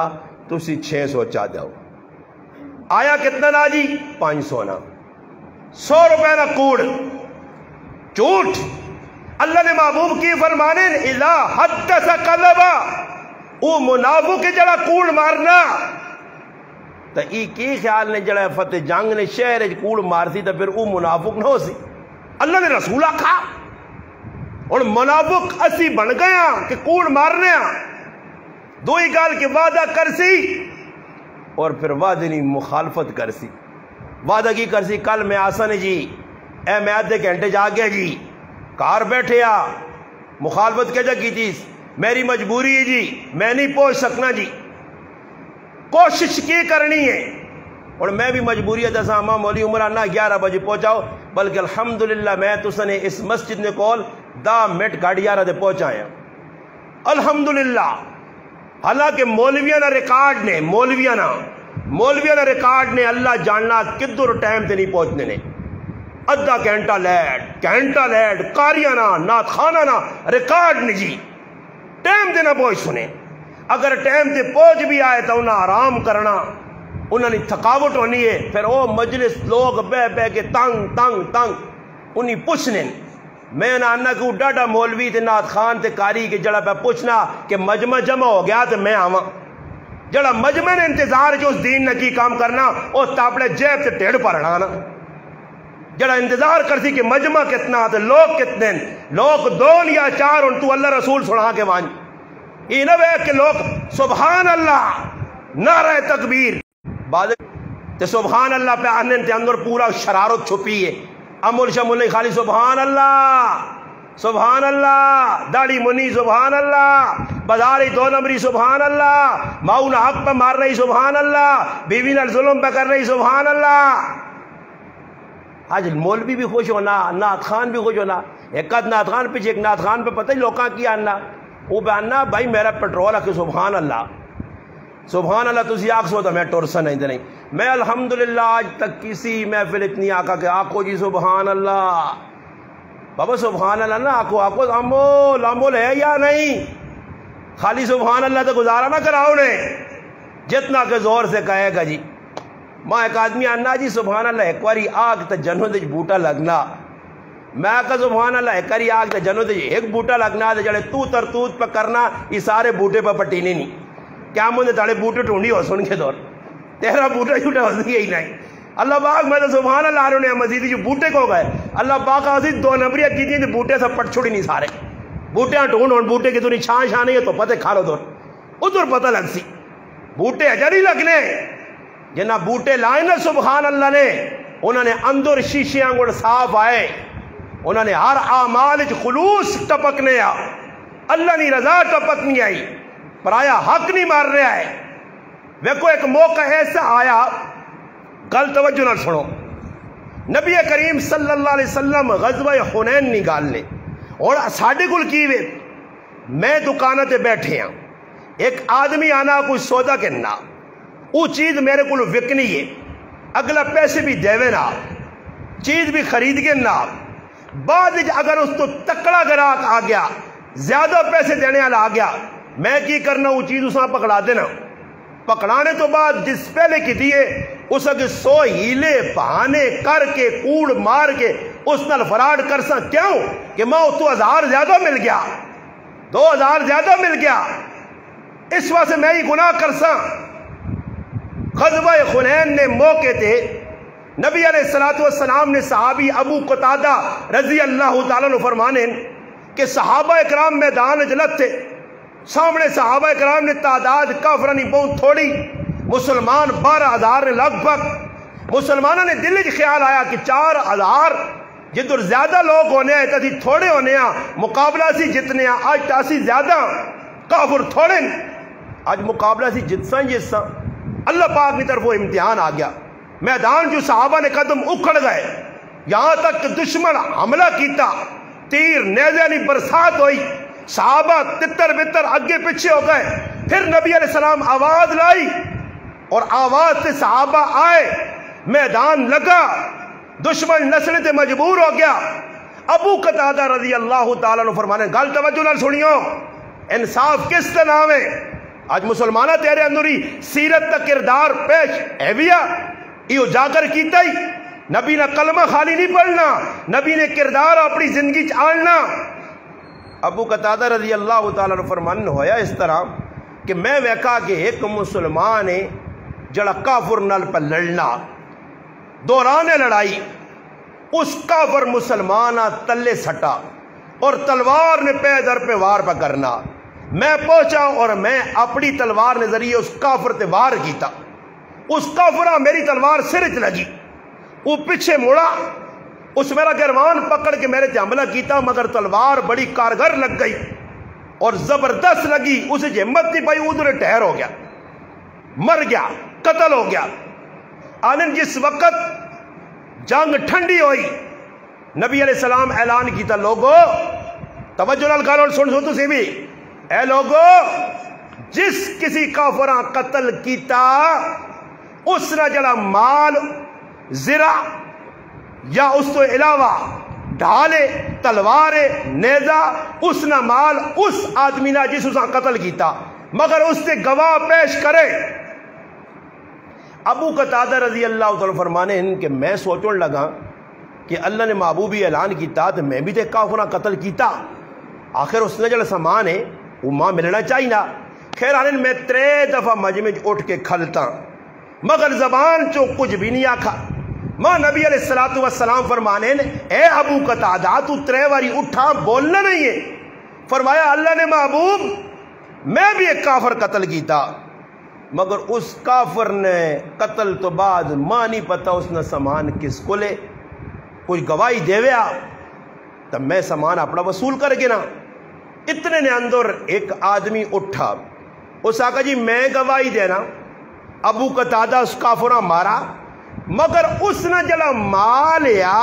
تسی 600 چاہ جاؤ. آیا کتنا نا جی 500 نا, 100 روپے نہ کوڑ. جھوٹ. اللہ نے محبوب کی فرمانے اذا حدث کذبا, او منافق جڑا کوڑ مارنا. تو ای کی خیال نے جڑا فتح جنگ نے شہر کوڑ مارسی تو پھر او منافق نہ ہو سی. اللہ نے رسول آکھا اور منافق اسی بن گیا کہ کوڑ مارنے. دوئی گال کے وعدہ کرسی اور پھر وعدے نہیں مخالفت کرسی. وعدہ کی کرسی کل میں آسن جی, اے میں آدھے گھنٹے جا گیا جی, کار بیٹھے آ, مخالفت کیا جا کی تھی, میری مجبوری ہے جی, میں نہیں پہنچ سکنا جی. کوشش کی کرنی ہے اور میں بھی مجبوری ہے دسا ماں مولی عمرانہ 11 بجے پہنچاؤ, بلکہ الحمدللہ میں تسنے اس مسجد نے کول 10 منٹ گاڑی 11 دے پہنچایا الحمدللہ. حالانکہ مولویانہ ریکارڈ نے ریکارڈ نے اللہ جاننا کدھر ٹائم تے نہیں پہنچنے نے. ادھا گھنٹہ لیٹ قاریانہ نات خانانہ ریکارڈ نہیں جی, ٹائم تے نہ پہنچ سنے. اگر ٹائم تے پہنچ بھی آئے تو انہیں آرام کرنا, انہوں نے تھکاوٹ ہونی ہے. پھر وہ مجلس لوگ بہ کے تنگ انہیں پوچھنے. میں نہ آنا کہ ڈاڈا مولوی تے نات خان تے کاری کے جڑا پہ پوچھنا کہ مجمع جمع ہو گیا تو میں آواں. جڑا مجمع نے انتظار جو اس دین نے کی کام کرنا اس تاپڑے جیب سے ٹیڑ پڑھنا نا. جڑا انتظار کرتی کہ مجمع کتنا تو لوگ کتنے, لوگ 2 یا 4 ان تو اللہ رسول سنا کے وانج. یہ نہ وے کہ لوگ سبحان اللہ نعرہ تکبیر بعد تے سبحان اللہ پہ آنے تے اندر پورا شرارت چھپی ہے. امول شمول نہیں خالی سبحان اللہ سبحان اللہ، داڑھی منی سبحان اللہ، بازاری 2 نمبری سبحان اللہ، ماؤ نہ حق پہ مار رہی سبحان اللہ، بیوی نہ ظلم پہ کر رہی سبحان اللہ۔ آج مولوی بھی خوش ہونا، نعت خان بھی خوش ہونا۔ ایک آدھ نعت خان پیچھے ایک نعت خان پہ پتہ ہی لوکاں کی آنا، وہ بہانا بھائی میرا پیٹرول ہے سبحان اللہ سبحان اللہ، تسی آکھ سو تو میں ٹورسا نہیں۔ میں الحمدللہ آج تک کسی محفل اتنی آقا کہ آکھو جی سبحان اللہ، بابا سبحان اللہ نا آکھو لامول ہے یا نہیں، خالی سبحان اللہ تو گزارا نہ کراؤ نے، جتنا کہ زور سے کہے گا جی۔ ماں ایک آدمی آنا جی سبحان اللہ ایک واری آگ تے جنوں دے بوٹا لگنا، میں کہا سبحان اللہ ایک واری آگ تے جنوں دے ایک بوٹا لگنا تے جڑے تو ترتوت پہ کرنا یہ سارے بوٹے پہ پٹینے نہیں، کیا مجھے تاڑے بوٹے ٹھونڈی ہو سن کے دور تیرا بوٹا چھوٹا ہو سکے ہی نہیں۔ اللہ پاک میں تو سبحان اللہ آرہوں نے مزید جو بوٹے کو گئے، اللہ پاک آزید 2 نمبریہ کی تھی بوٹے سے پٹ چھوڑی نہیں سارے بوٹے ٹھونڈ اور بوٹے کی تو نہیں چھان نہیں ہے تو پتہ کھا لو دور ادھر پتہ لگ سی بوٹے اجر ہی لگنے جنہ بوٹے لائے نا سبحان اللہ نے، انہوں نے اندر شیشیاں گوڑ صاف آئے، انہوں نے ہر اعمال خلوص ٹپکنے آ، اللہ نہیں رضا ٹپک نہیں آئی، پرایا حق نہیں مار رہا ہے۔ ویکو ایک موقع ایسا آیا، گل توجہ نہ سنو، نبی کریم صلی اللہ علیہ وسلم غزوہ حنین نہیں گال لے اور ساڑھے کل کیوے میں دکانہ تے بیٹھے ہیں، ایک آدمی آنا کوئی سودا کرنا، وہ چیز میرے کو وکنی ہے، اگلا پیسے بھی دیوے نا، چیز بھی خرید کے نا، بعد اگر اس تو تکڑا گراک آ گیا، زیادہ پیسے دینے والا آ گیا، میں کی کرنا وہ چیز اساں پکڑا دینا، پکڑانے تو بعد جس پہلے کی دیئے اس اگر 100 ہیلے بہانے کر کے کوڑ مار کے اس نال فراڈ کرساں، کیوں کہ ماں تو 1000 زیادہ مل گیا، 2000 زیادہ مل گیا، اس واسطے میں ہی گناہ کرساں۔ غزوہ حنین نے موقع تھے نبی علیہ السلام نے صحابی ابو قتادہ رضی اللہ تعالیٰ نے فرمانے کہ صحابہ اکرام میدان جلت تھے، سامنے صحابہ اکرام نے تعداد کافرانی بہت تھوڑی، مسلمان 12,000 نے لگ بھگ، مسلمانوں نے دل وچ خیال آیا کہ 4,000 جدھر زیادہ لوگ ہونے آئے تھی تھوڑے ہونے آ، مقابلہ سی جتنے آ، آج تاسی زیادہ کافر تھوڑے، آج مقابلہ سی جتساں جتساں، اللہ پاک کی طرف وہ امتحان آ گیا، میدان جو صحابہ نے قدم اکھڑ گئے، یہاں تک کہ دشمن حملہ کیتا، تیر نیزے نہیں برسات ہوئی، صحابہ تتر بتر اگے پیچھے ہو گئے، پھر نبی علیہ السلام آواز لائی اور آواز سے صحابہ آئے، میدان لگا، دشمن نسلے تے مجبور ہو گیا۔ ابو قتادہ رضی اللہ تعالیٰ نے فرمانے گل توجہ نال سنیو، انصاف کس کا نام ہے؟ آج مسلمانہ تیرے اندری سیرت کا کردار پیش ایویا یہ اجاگر کیتا ہی، نبی نے کلمہ خالی نہیں پڑھنا، نبی نے کردار اپنی زندگی چاڑنا۔ ابو قتادہ رضی اللہ تعالیٰ نے فرمان ہویا اس طرح کہ میں ویکا کہ ایک مسلمان ہے جڑا کافر نال پر لڑنا، دوران لڑائی اس کافر مسلمانہ تلے سٹا اور تلوار نے پہ در پہ وار پہ کرنا، میں پہنچا اور میں اپنی تلوار نے ذریعے اس کافر تے وار کیتا، اس کافرہ میری تلوار سرچ لگی، وہ پیچھے موڑا، اس میرا گروان پکڑ کے میرے تے حملہ کیتا، مگر تلوار بڑی کارگر لگ گئی اور زبردست لگی، اسے ہمت نہیں پائی، ادھر ٹھہر ہو گیا، مر گیا، قتل ہو گیا۔ آنن جس وقت جنگ ٹھنڈی ہوئی، نبی علیہ السلام اعلان کیتا، لوگو توجہ نال گل سن سو تسی بھی، اے لوگو جس کسی کافراں قتل کیتا اس نے جڑا مال زرع یا اس تو علاوہ ڈھالے تلوارے نیزہ اس نے مال اس آدمی نے جس اسا قتل کیتا، مگر اس سے گواہ پیش کرے۔ ابو قتادہ رضی اللہ تعالیٰ فرمانے ہیں کہ میں سوچنے لگا کہ اللہ نے محبوبی اعلان کیتا تو میں بھی تے کافراں قتل کیتا، آخر اس نے جڑا سامان ہے وہ ماں ملنا چاہیے نا۔ خیر آنن میں 3 دفعہ مجمع اٹھ کے کھلتا مگر زبان چو کچھ بھی نہیں آکھا۔ ماں نبی علیہ السلام فرمانے اے ابو قتادہ تو 3 باری اٹھا بولنا نہیں ہے، فرمایا اللہ نے محبوب میں بھی ایک کافر قتل کیتا، مگر اس کافر نے قتل تو بعد ماں نہیں پتا اس نے سامان کس کو لے، کوئی گواہی دے ویا، تو میں سامان اپنا وصول کر کے نا. اتنے نے اندر ایک آدمی اٹھا, اس آقا جی میں گواہی دینا ابو قتادہ اس کافرہ مارا, مگر اس نے جڑا مال یا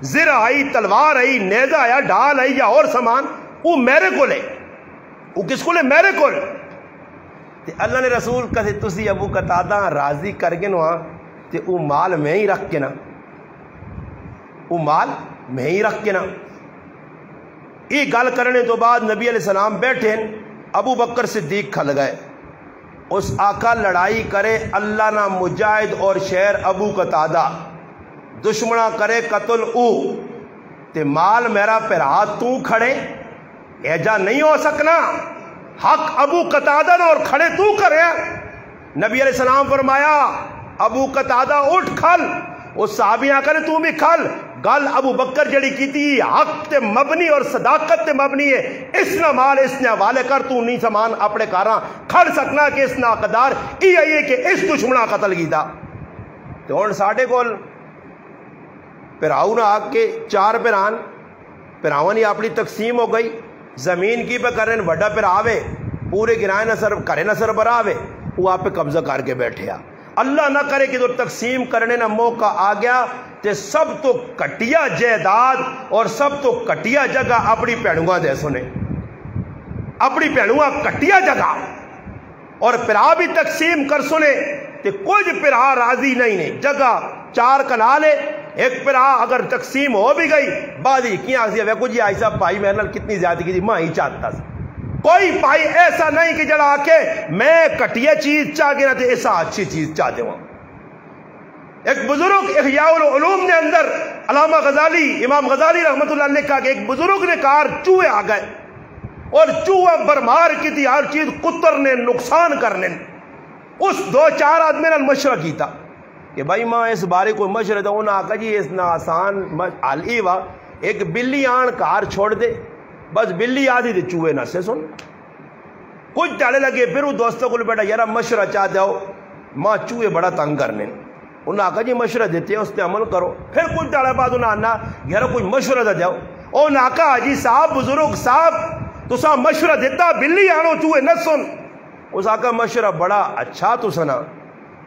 زر آئی, تلوار آئی, نیزہ آیا, ڈال آئی یا اور سامان, وہ میرے کو لے. وہ کس کو لے؟ میرے کو لے. اللہ نے رسول کہتے تسی ابو قتادہ راضی کر کے نو تے او مال میں ہی رکھ کے نا, او مال میں ہی رکھ کے نا. یہ گل کرنے تو بعد نبی علیہ السلام بیٹھے, ابو بکر صدیق کھل گئے. اس آقا لڑائی کرے اللہ نہ مجاہد اور شیر ابو قتادہ, دشمنہ کرے قتل او, تے مال میرا پھرا تو کھڑے, ایجا نہیں ہو سکنا. حق ابو قتادہ نے اور کھڑے تو کرے. نبی علیہ السلام فرمایا ابو قتادہ اٹھ کھل. اس صحابیاں کرے تو بھی کھل. گل ابو بکر جڑی کی تھی حق تے مبنی اور صداقت تے مبنی ہے. اس نہ مال اس نے حوالے کر, تو نہیں سامان اپنے کاراں کھڑ سکنا کہ اس نہ قدار ای آئیے کہ اس دشمنہ قتل کیتا. تو ہن ساڈے کول پھراؤ نہ آگ کے 4 پھران, پھراواں نہیں اپنی تقسیم ہو گئی. زمین کی پہ کریں وڈا پھر آوے, پورے گرائے نہ سر کرے نہ سر براوے, وہ آپ پہ قبضہ کر کے بیٹھے. اللہ نہ کرے کہ تو تقسیم کرنے نہ موقع آ گیا تے سب تو کٹیا جائیداد اور سب تو کٹیا جگہ اپنی پیڑوں دے سنے, اپنی پیڑوں کٹیا جگہ, اور پھرا بھی تقسیم کر سنے تے کچھ پھرا راضی نہیں نے. جگہ 4 کنال ہے, ایک پھرا اگر تقسیم ہو بھی گئی بعد ہی کیا ویکو جی آئی صاحب بھائی میرے نال کتنی زیادہ کی تھی ماں ہی چاہتا سا. کوئی بھائی ایسا نہیں کہ جڑا آ کے میں کٹیا چیز چاہ گیا تے ایسا اچھی چیز چاہ دے. ایک بزرگ احیاء العلوم نے اندر علامہ غزالی, امام غزالی رحمت اللہ علیہ نے کہا کہ ایک بزرگ نے کہا چوہے آ گئے اور چوہا برمار کی تھی ہر چیز کترنے نقصان کرنے. اس 2-4 آدمی نے مشورہ کیتا کہ بھائی ماں اس بارے کوئی مشورہ تھا. انہوں نے کہا جی اس نہ آسان حل ای وا, ایک بلی آن کار چھوڑ دے, بس بلی آدھی دے چوہے نہ سے سن. کچھ ڈالے لگے, پھر وہ دوستوں کو بیٹا یار مشورہ چاہ جاؤ, ماں چوہے بڑا تنگ کرنے. انہوں نے کہا جی مشورہ دیتے ہیں اس پہ عمل کرو. پھر کچھ ڈالے بعد انہوں نے یار کوئی مشورہ دے جاؤ. انہوں نے کہا جی صاحب بزرگ صاحب تسا مشورہ دیتا بلی آنو چوہے نہ سن. اس آقا مشورہ بڑا اچھا تو سنا,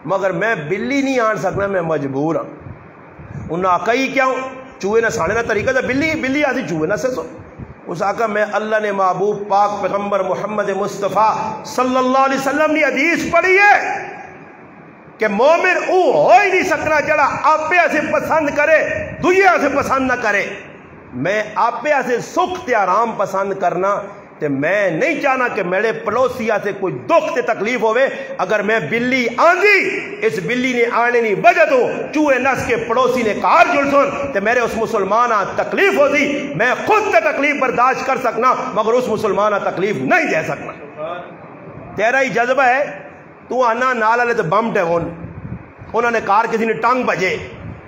مگر میں بلی نہیں آن سکنا, میں مجبور ہوں. انہوں نے کہا ہی کیا چوہے نہ سانے نہ طریقہ تھا, بلی آدھی چوہے نہ سے سن. اس آقا میں اللہ نے محبوب پاک پیغمبر محمد مصطفیٰ صلی اللہ علیہ وسلم نے حدیث پڑھی ہے کہ مومن او ہو ہی نہیں سکنا جڑا آپے سے پسند کرے دنیا سے پسند نہ کرے. میں آپے سے سکھ تے آرام پسند کرنا تے میں نہیں چاہنا کہ میرے پڑوسیا سے کوئی دکھ تے تکلیف ہوئے. اگر میں بلی آندھی اس بلی نے آنے نہیں وجہ تو چوہے نس کے پڑوسی نے کار جل سن تے میرے اس مسلمانہ تکلیف ہو دی. میں خود تے تکلیف برداشت کر سکنا مگر اس مسلمانہ تکلیف نہیں دے سکنا. تیرا ہی جذبہ ہے, تو آنا نال والے تو بم ٹیون, انہوں نے کار کسی نے ٹانگ بجے,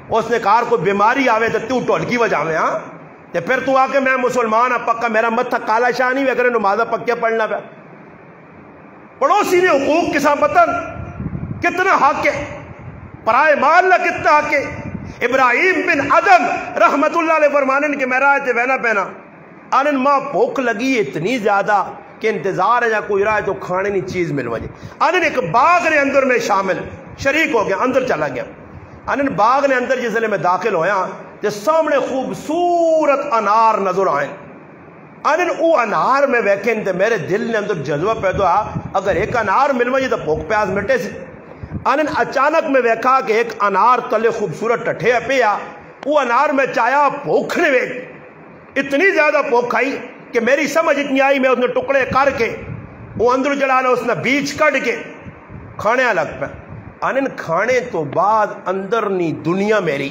اس نے کار کو بیماری آوے تو ٹولکی وجہ میں. ہاں تے پھر تو آ کے میں مسلمان ہاں پکا, میرا متھا کالا شاہ نہیں وغیرہ نمازہ پکیا پڑھنا پہ. پڑوسی نے حقوق کے ساتھ پتن کتنا حق ہے, پرائے مال نہ کتنا حق ہے. ابراہیم بن ادم رحمت اللہ علیہ فرمانے کہ میرا تے وینا پہنا آنن ماں بھوک لگی اتنی زیادہ کہ انتظار ہے یا کوئی رائے تو کھانے نہیں چیز مل وجے. آنن ایک باغ نے اندر میں شامل شریک ہو گیا, اندر چلا گیا. آنن باغ نے اندر جس لئے میں داخل ہویا تے سامنے خوبصورت انار نظر آئیں. آنن او انار میں ویکھیں تے میرے دل نے اندر جذبہ پیدا اگر ایک انار مل وجے تو بھوک پیاس مٹے سی. آنن اچانک میں ویکھا کہ ایک انار تلے خوبصورت ٹٹھے پیا, وہ انار میں چایا بھوک نے ویک اتنی زیادہ بھوک آئی کہ میری سمجھ اتنی آئی میں اس نے ٹکڑے کر کے وہ اندر جڑانا اس نے بیچ کٹ کے کھانے لگ پہ. آنن کھانے تو بعد اندر نی دنیا میری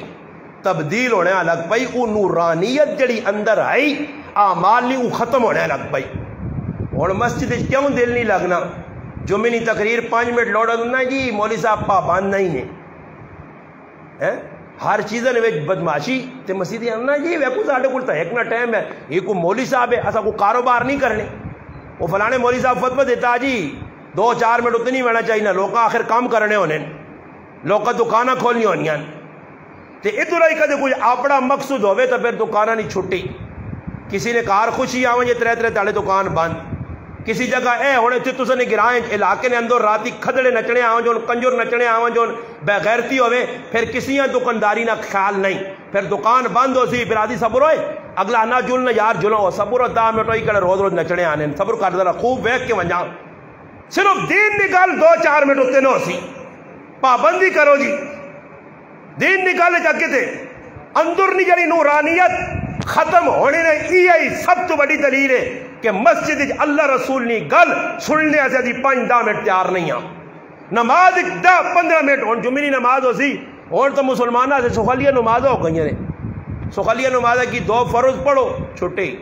تبدیل ہونے لگ پئی. او نورانیت جڑی اندر آئی اعمال نہیں وہ ختم ہونے لگ پئی. اور مسجد کیوں دل نہیں لگنا, جمعی تقریر 5 منٹ لوڑا دوں جی مولوی صاحب پابند نہیں نے ہر چیزیں بدماشی تے مسجد آنا جی ویکو ساڈے کول تے ایک نہ ٹائم ہے, یہ کوئی مولوی صاحب ہے اسا کو کاروبار نہیں کرنے. وہ فلانے مولوی صاحب فتویٰ دیتا جی 2-4 منٹ اتنی ہونا چاہیے نا, لوگ آخر کام کرنے ہونے, لوگ دکانہ کھولنی ہونی تے ادھر ہی کدے کوئی اپنا مقصود ہوئے تو پھر دکانہ نہیں چھٹی. کسی نے کار خوشی آویں جے ترے ترے تالے دکان بند کسی جگہ اے ہونے تھے تسے نے گرائیں علاقے نے اندر راتی کھدڑے نچنے آویں جو کنجر نچنے آویں جو بے غیرتی ہوئے پھر کسی دکانداری نہ خیال نہیں پھر دکان بند ہو سی پھر آدھی صبر ہوئے اگلا نہ جلنا یار جلو ہو صبر ہو 10 منٹ ہوئی کڑے روز روز نچنے آنے صبر کر دینا خوب ویک کے ونجا صرف دین نکال 2-4 منٹ ہوتے نہ سی پابندی کرو جی دین نکالے جاکے تھے اندر نہیں جڑی نورانیت ختم ہونے نے یہ سب تو بڑی دلیل ہے کہ مسجد اللہ رسول نے گل سننے سے دی 5-10 منٹ تیار نہیں ہاں نماز 10-15 منٹ ہون جمعی نماز ہو سی ہون تو مسلمانہ سے سخلیہ نماز ہو گئی ہیں سخلیہ نماز کی 2 فرض پڑھو چھٹی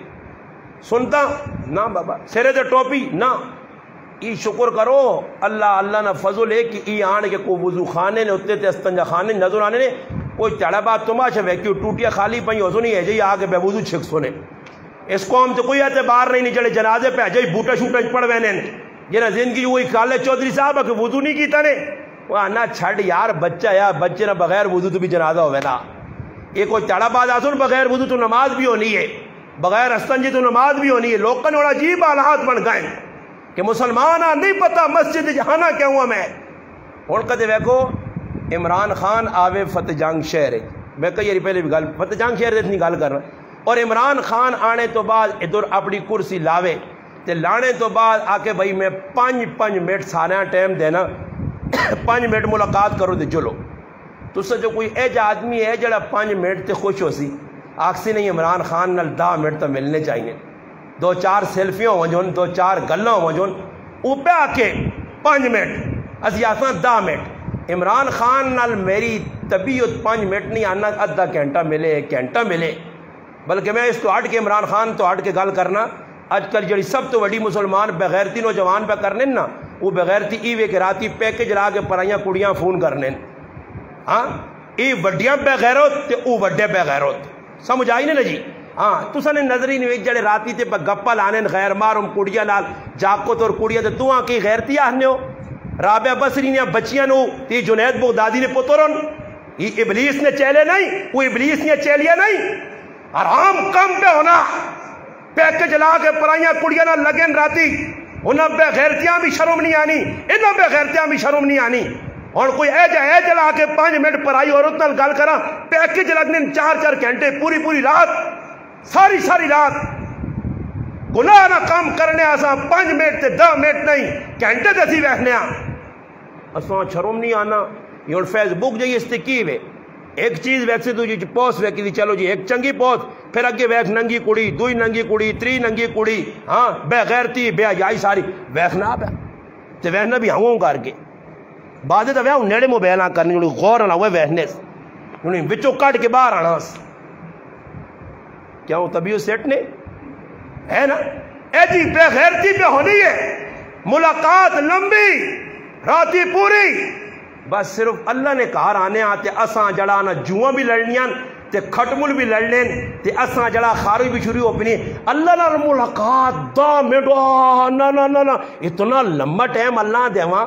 سنتا نہ بابا سرے دے ٹوپی نہ ای شکر کرو اللہ نہ فضل ہے کہ ای آن کے کو وضو خانے نے اتنے تے استنجا خانے نظر آنے نے کوئی چڑھا بات تماشا ویکیو ٹوٹیا خالی پہی ہو سنی ہے جی آگے بے وضو چھک سنے اس قوم تو کوئی اعتبار نہیں چلے جنازے پہ جی بوٹا شوٹا پڑھ وینے جنہ زندگی وہی کالے چودھری صاحب کہ وضو نہیں کیتا نے وہ آنا چھڑ یار بچہ یا بچے نہ بغیر وضو تو بھی جنازہ ہوئے نا یہ کوئی چڑھا بات آسن بغیر وضو تو نماز بھی ہونی ہے بغیر استنجی تو نماز بھی ہونی ہے لوگوں نے عجیب حالات بن گئے کہ مسلمان نہیں پتا مسجد جہانا کیا ہوا میں ہوں کدے ویکو عمران خان آوے فتح جنگ شہر میں کئی پہلے بھی گل فتح جنگ شہر اتنی گل کر رہا اور عمران خان آنے تو بعد ادھر اپنی کرسی لاوے تے لانے تو بعد آ کے بھائی میں 5 منٹ سارا ٹائم دینا 5 منٹ ملاقات کرو تے چلو تو سے جو کوئی ایج آدمی ہے جڑا 5 منٹ تے خوش ہو سی آکسی نہیں عمران خان نال 10 منٹ تو ملنے چاہیے 2-4 سیلفیوں ہو جون 2-4 گلاں ہو جون اوپے آ کے 5 منٹ اسی آسان 10 منٹ عمران خان نال میری طبیعت 5 منٹ نہیں آنا ادھا گھنٹہ ملے 1 گھنٹہ ملے بلکہ میں اس تو ہٹ کے عمران خان تو ہٹ کے گل کرنا اج کل جڑی سب تو وڈی مسلمان بغیرتی نوجوان پہ کرنے نا وہ بغیرتی ای وے کے راتی پیکج لا کے پرائیاں کڑیاں فون کرنے ہاں ای وڈیاں بغیرت تے او وڈے بغیرت سمجھ آئی نہیں جی ہاں تسا نے نظری نہیں جڑے راتی تے گپا لانے غیر مارم کڑیاں نال جاکو تو کڑیاں تے تو کی غیرتی آنے ہو رابعہ بصری نے بچیاں نو تی جنید بغدادی نے پترن یہ ابلیس نے چیلے نہیں وہ ابلیس نے چیلیا نہیں حرام کم پہ ہونا پیکج لا کے پرائیاں کڑیاں نہ لگن راتی انہاں بے غیرتیاں بھی شرم نہیں آنی انہاں بے غیرتیاں بھی شرم نہیں آنی اور کوئی ایج لا کے 5 منٹ پرائی عورت نال گل کرا پیکج لگنے 4 گھنٹے پوری رات ساری رات گناہ نہ کام کرنے آساں 5 منٹ تے 10 منٹ نہیں گھنٹے تے سی بیٹھنے اساں شرم نہیں آنا یہ اور فیس بک جائیے استقیب ہے ایک چیز ویک سے دوجی پوسٹ ویک دی چلو جی ایک چنگی پوسٹ پھر اگے ویک ننگی کڑی 2 ننگی کڑی 3 ننگی کڑی ہاں بے غیرتی بے حیائی ساری ویکھنا پیا تے ویکھنا بھی ہوں کر کے بعد تے ویکھ نیڑے موبائل نہ کرنی جڑی غور نہ ہوئے ویکھنے انہیں وچوں کٹ کے باہر آنا کیا وہ طبیعت سیٹ نے ہے نا ایسی بے غیرتی پہ ہونی ہے ملاقات لمبی راتی پوری بس صرف اللہ نے کہا آنے آتے اساں جڑا نہ جوہاں بھی لڑنیاں تے کھٹمل بھی لڑنیں تے اساں جڑا خاروی بھی شروع اپنی اللہ نال ملاقات 10 منٹ نا اتنا لمبا ٹائم اللہ دے وہاں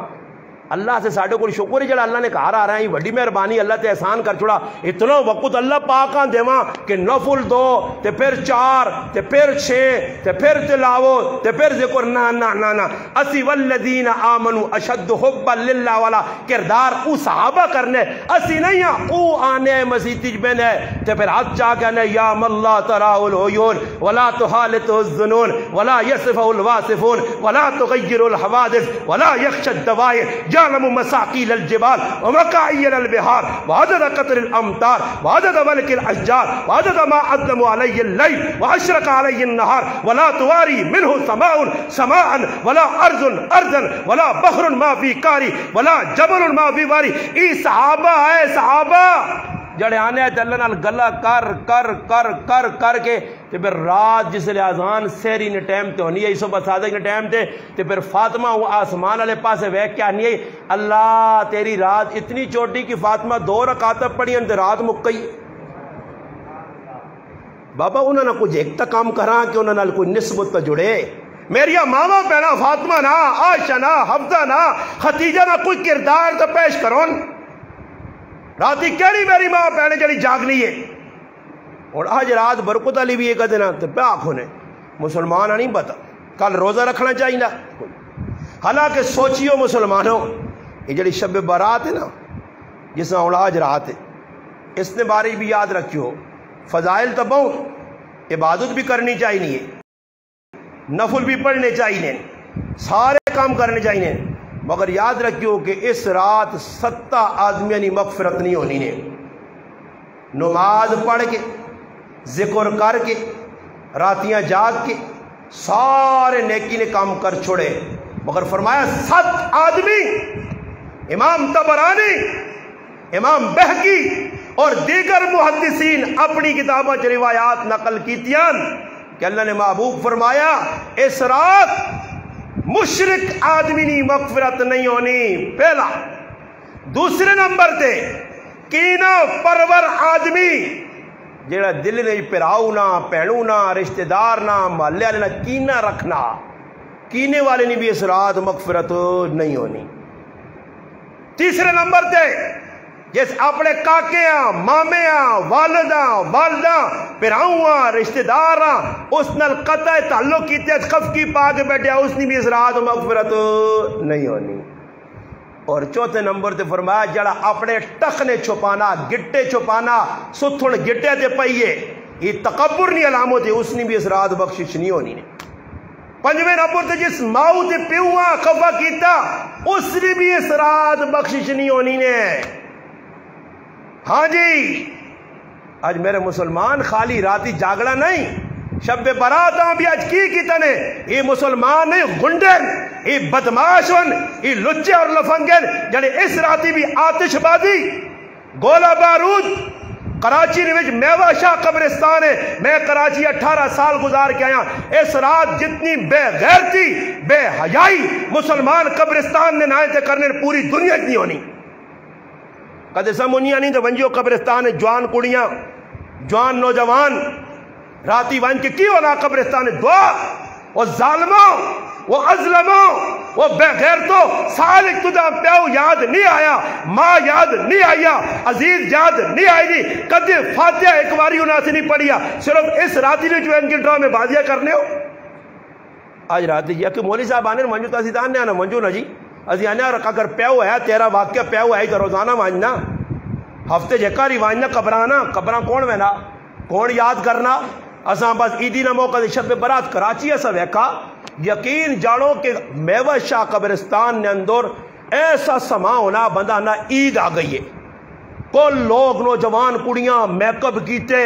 اللہ سے ساڑھے کو شکر ہے جڑا اللہ نے کہا رہا ہے یہ وڈی مہربانی اللہ تے احسان کر چھوڑا اتنا وقت اللہ پاکاں دیواں کہ نفل 2 تے پھر 4 تے پھر 6 تے پھر تلاو تے پھر ذکر نا اسی والذین آمنوا اشد حبا للہ والا کردار او صحابہ کرنے اسی نہیں او آنے مسیح تجبین ہے تے پھر ہاتھ چاہ کہنے یا ماللہ تراہ العیون ولا تحالتہ الظنون ولا یصفہ الواصفون ولا تغیر الحوادث ولا یخشى الدوائر يعلم مساقيل الجبال ومكاييل البحار وعدد قطر الامطار وعدد ملك الاشجار وعدد ما اظلم عليه الليل واشرق عليه النهار ولا تواري منه سماء ولا ارضا ولا بحر ما في كاري ولا جبل ما في واري اي صحابہ ہے صحابہ جڑے آنے ہیں اللہ نال گلا کر کے تے پھر رات جس لئے آزان سہری نے ٹائم تے ہونی ہے صبح صادق نے ٹائم تے پھر فاطمہ وہ آسمان والے پاسے ویکھ کے آنی ہے اللہ تیری رات اتنی چھوٹی کہ فاطمہ 2 رکعتاں پڑھی تے رات مک گئی بابا انہوں نے کچھ ایک تک کام کرا کہ انہوں نے کوئی نسبت تو جڑے میری ماما پہنا فاطمہ نا عائشہ نا حفصہ نا ختیجہ نا کوئی کردار تو پیش کرون راتی کیڑی میری ماں پہنے جڑی جاگنی ہے اور آج رات برکت علی بھی یہ کہتے نا تو پہ آنکھوں نے مسلمان نہیں پتا کل روزہ رکھنا چاہیے نا. حالانکہ سوچیو مسلمانوں یہ جڑی شب برات ہے نا جس میں آج رات ہے اس نے بارش بھی یاد رکھیو فضائل تو بہت عبادت بھی کرنی چاہیے نفل بھی پڑھنے چاہیے سارے کام کرنے چاہیے مگر یاد رکھیو کہ اس رات 7 آدمیاں کی مغفرت نہیں ہونی نے. نماز پڑھ کے ذکر کر کے راتیاں جاگ کے سارے نیکی نے کام کر چھوڑے مگر فرمایا 7 آدمی امام طبرانی امام بہقی اور دیگر محدثین اپنی کتابوں سے روایات نقل کیتیاں کہ اللہ نے محبوب فرمایا اس رات مشرک آدمی نی مغفرت نہیں ہونی. پہلا. دوسرے نمبر تے کینہ پرور آدمی جیڑا دل نے پراؤ نہ پہنو نہ رشتہ دار نہ محلے والے نہ کینہ رکھنا کینے والے نے بھی اس رات مغفرت نہیں ہونی. تیسرے نمبر تے جس اپنے کاکیاں مامیاں والداں پراؤں رشتہ دار اس نال قطع تعلق کیتے خفقی پا کے بیٹھے اس نے بھی اس رات مغفرت نہیں ہونی. اور چوتھے نمبر تے فرمایا جڑا اپنے ٹخنے چھپانا گٹے چھپانا ستھڑ گٹے تے پئیے یہ تکبر نہیں علامت ہے اس نے بھی اس رات بخشش نہیں ہونی. پنجویں نمبر تے جس ماؤ تے پیواں خفا کیتا اس نے بھی اس رات بخشش نہیں ہونی نے. ہاں جی آج میرے مسلمان خالی راتی جاگڑا نہیں شب برات بھی آج کی تنے یہ مسلمان گنڈن یہ بدماشن یہ لچے اور لفنگن جڑے اس راتی بھی آتش بازی گولا بارود کراچی نے میوہ شاہ قبرستان ہے میں کراچی 18 سال گزار کے آیا اس رات جتنی بے غیرتی بے حیائی مسلمان قبرستان نے نائتے کرنے پوری دنیا اتنی ہونی. کدے سمونیاں نہیں تو ونجیو قبرستان جوان کڑیاں جوان نوجوان راتی ون کے کی ہونا قبرستان دعا وہ ظالموں وہ ازلموں وہ بے غیرتوں سالک تجھا پیو یاد نہیں آیا ماں یاد نہیں آیا عزیز یاد نہیں آئی جی کدے فاتحہ ایک باری انہاں سے نہیں پڑھیا صرف اس راتی نے جو ان کے ڈرامے بازیاں کرنے ہو. آج راتی یہ کہ مولوی صاحب آنے منجو تاسیدان نے آنا منجو نا جی ازی آنے اور اگر پیو ہے تیرا واقعہ پیو ہے تو روزانہ وانجنا ہفتے جکاری وانجنا قبران کون وینا کون یاد کرنا اساں بس عیدی نہ موقع دے شب برات کراچی اسا ویکھا یقین جاڑو کہ میوہ شاہ قبرستان نے اندر ایسا سما ہونا بندہ نہ عید آ گئی ہے کل لوگ نوجوان کڑیاں میک اپ کیتے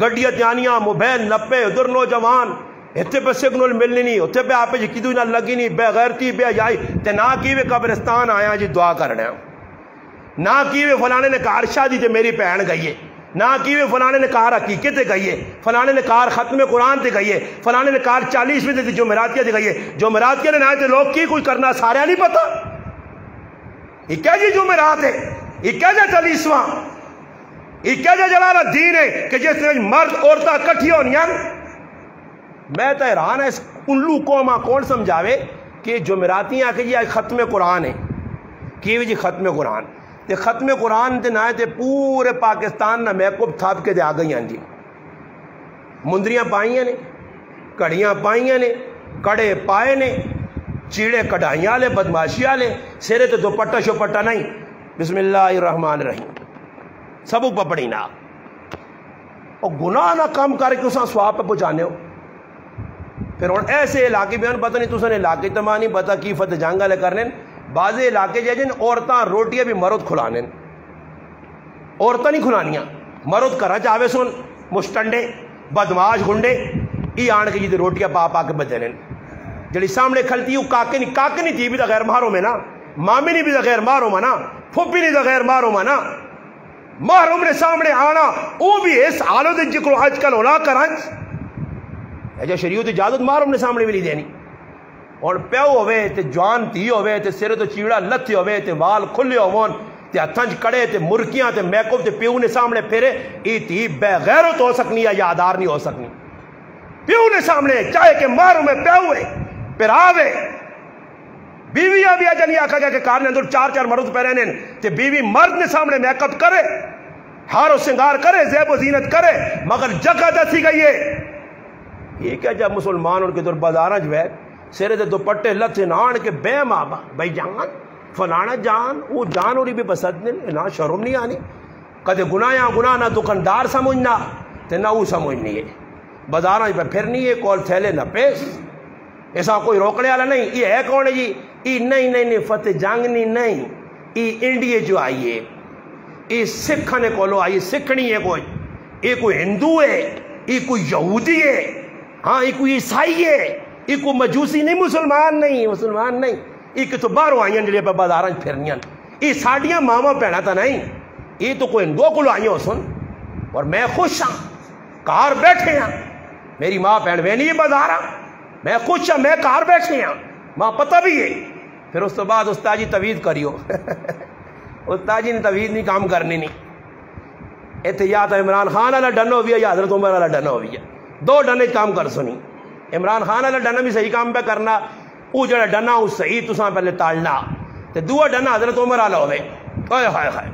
گڈیاں جانیاں موبائل نپے ادھر نوجوان اتنے پہ سگنل ملنی نہیں اتنے پہ آپ کدو نہ لگی نہیں بے غیرتی بے حیائی تے نہ کی وے قبرستان آیا جی دعا کرنے نہ کی وے فلانے نے کار شادی تے میری بہن گئی ہے نہ کی وے فلانے نے کار حقیقت تے گئی ہے فلانے نے کار ختم قرآن تے گئی ہے فلانے نے کار 40ویں تے جمعراتیہ تے گئی ہے جمعراتیہ نے نہ تے لوگ کی کوئی کرنا سارے نہیں پتا یہ کیا جی جمعرات ہے یہ کیا جا 40واں یہ کیا جا جلالہ دین ہے کہ جس نے مرد عورتیں کٹھی ہونیاں. میں تو حیران ہے اس الو قوما کون سمجھاوے کہ جمعراتیاں کہ جی ختم قرآن ہے کی جی ختم قرآن تے ختم قرآن تے نہ تے پورے پاکستان نہ میک اپ تھاپ کے دے آ گئی جی مندریاں پائیاں نے کڑیاں پائیاں نے کڑے پائے نے چیڑے کڑھائیاں لے بدماشیاں لے سرے تے دوپٹہ شوپٹہ نہیں بسم اللہ الرحمن الرحیم سب پپڑی نہ اور گناہ نہ کم کر کے اساں سواب پہ پہنچانے ہو. پھر اور ایسے علاقے بھی پتہ نہیں تو علاقے تمام نہیں پتہ کی فتح جنگ والے کرنے بعض علاقے جن عورتاں روٹیاں بھی مرد کھلانے عورتیں نہیں کھلانیاں مرد کرا چاہے سن مشٹنڈے بدماش گنڈے یہ آن کے جی روٹیاں پا پا کے بدے جڑی سامنے کھلتی وہ کاکے نہیں تھی بھی تو غیر مارو میں نا مامی نہیں بھی تو غیر مارو منا پھوپھی نہیں تو غیر مارو منا محروم نے سامنے آنا وہ بھی اس حالت جکر آج کل ہونا کرانچ ایجا شریعت اجازت محروم نے سامنے بھی نہیں دینی اور پیو ہوئے تے جوان تھی ہوئے تے سرے تو چیڑا لتھی ہوئے تے وال کھلے ہوئے تے ہتھنج کڑے تے مرکیاں تے میک اپ تے پیو نے سامنے پھیرے ای تھی بے غیرت ہو سکنی یا یادار نہیں ہو سکنی پیو نے سامنے چاہے کہ محروم ہے پیو ہے پھر آوے بیویاں بھی آجا نہیں آکھا گیا کہ کار نے اندر 4 مرد پہ رہنے تے بیوی مرد نے سامنے میک اپ کرے ہار و سنگار کرے، زیب و زینت کرے، مگر جگہ دسی گئی ہے یہ کیا جب مسلمان ان کے در بازاراں جو ہے سرے دے دوپٹے لتھے نان کے بے مابا بھائی جان فلانا جان وہ جان اور بھی پسند نہیں نہ شرم نہیں آنی کدے گناہ نہ دکاندار سمجھنا تے نہ وہ سمجھنی ہے بازاراں پہ پھرنی ہے کول تھیلے نہ پیس ایسا کوئی روکنے والا نہیں. یہ ہے کون ہے جی؟ یہ نہیں فتح جنگنی نہیں، یہ انڈیا جو آئی ہے، یہ سکھنے کولو آئی سکھنی ہے کوئی، یہ کوئی ہندو ہے، یہ کوئی یہودی ہے، ہاں یہ کوئی عیسائی ہے، یہ کوئی مجوسی نہیں، مسلمان نہیں یہ کہ تو باہروں آئی ہیں جڑے پہ بازاراں پھرنیاں یہ ساڈیاں ماما بھیڑاں تا نہیں، یہ تو کوئی ہندو کولو آئی ہو سن. اور میں خوش ہاں کار بیٹھے ہاں میری ماں بھیڑ میں نہیں بازاراں میں خوش ہاں میں کار بیٹھے ہاں ماں پتہ بھی ہے. پھر اس تو بعد استاد جی توید کریو استاد جی نے توید نہیں کام کرنی نہیں اتنے یا تو عمران خان والا ڈن ہوئی ہے یا حضرت عمر والا ڈن ہوئی ہے، دو ڈنے کام کر سنی. عمران خان والا ڈن بھی صحیح کام پہ کرنا، وہ جڑا ڈنا وہ صحیح تساں پہلے تالنا تے دوسرا ڈنا حضرت عمر والا ہوئے. ہائے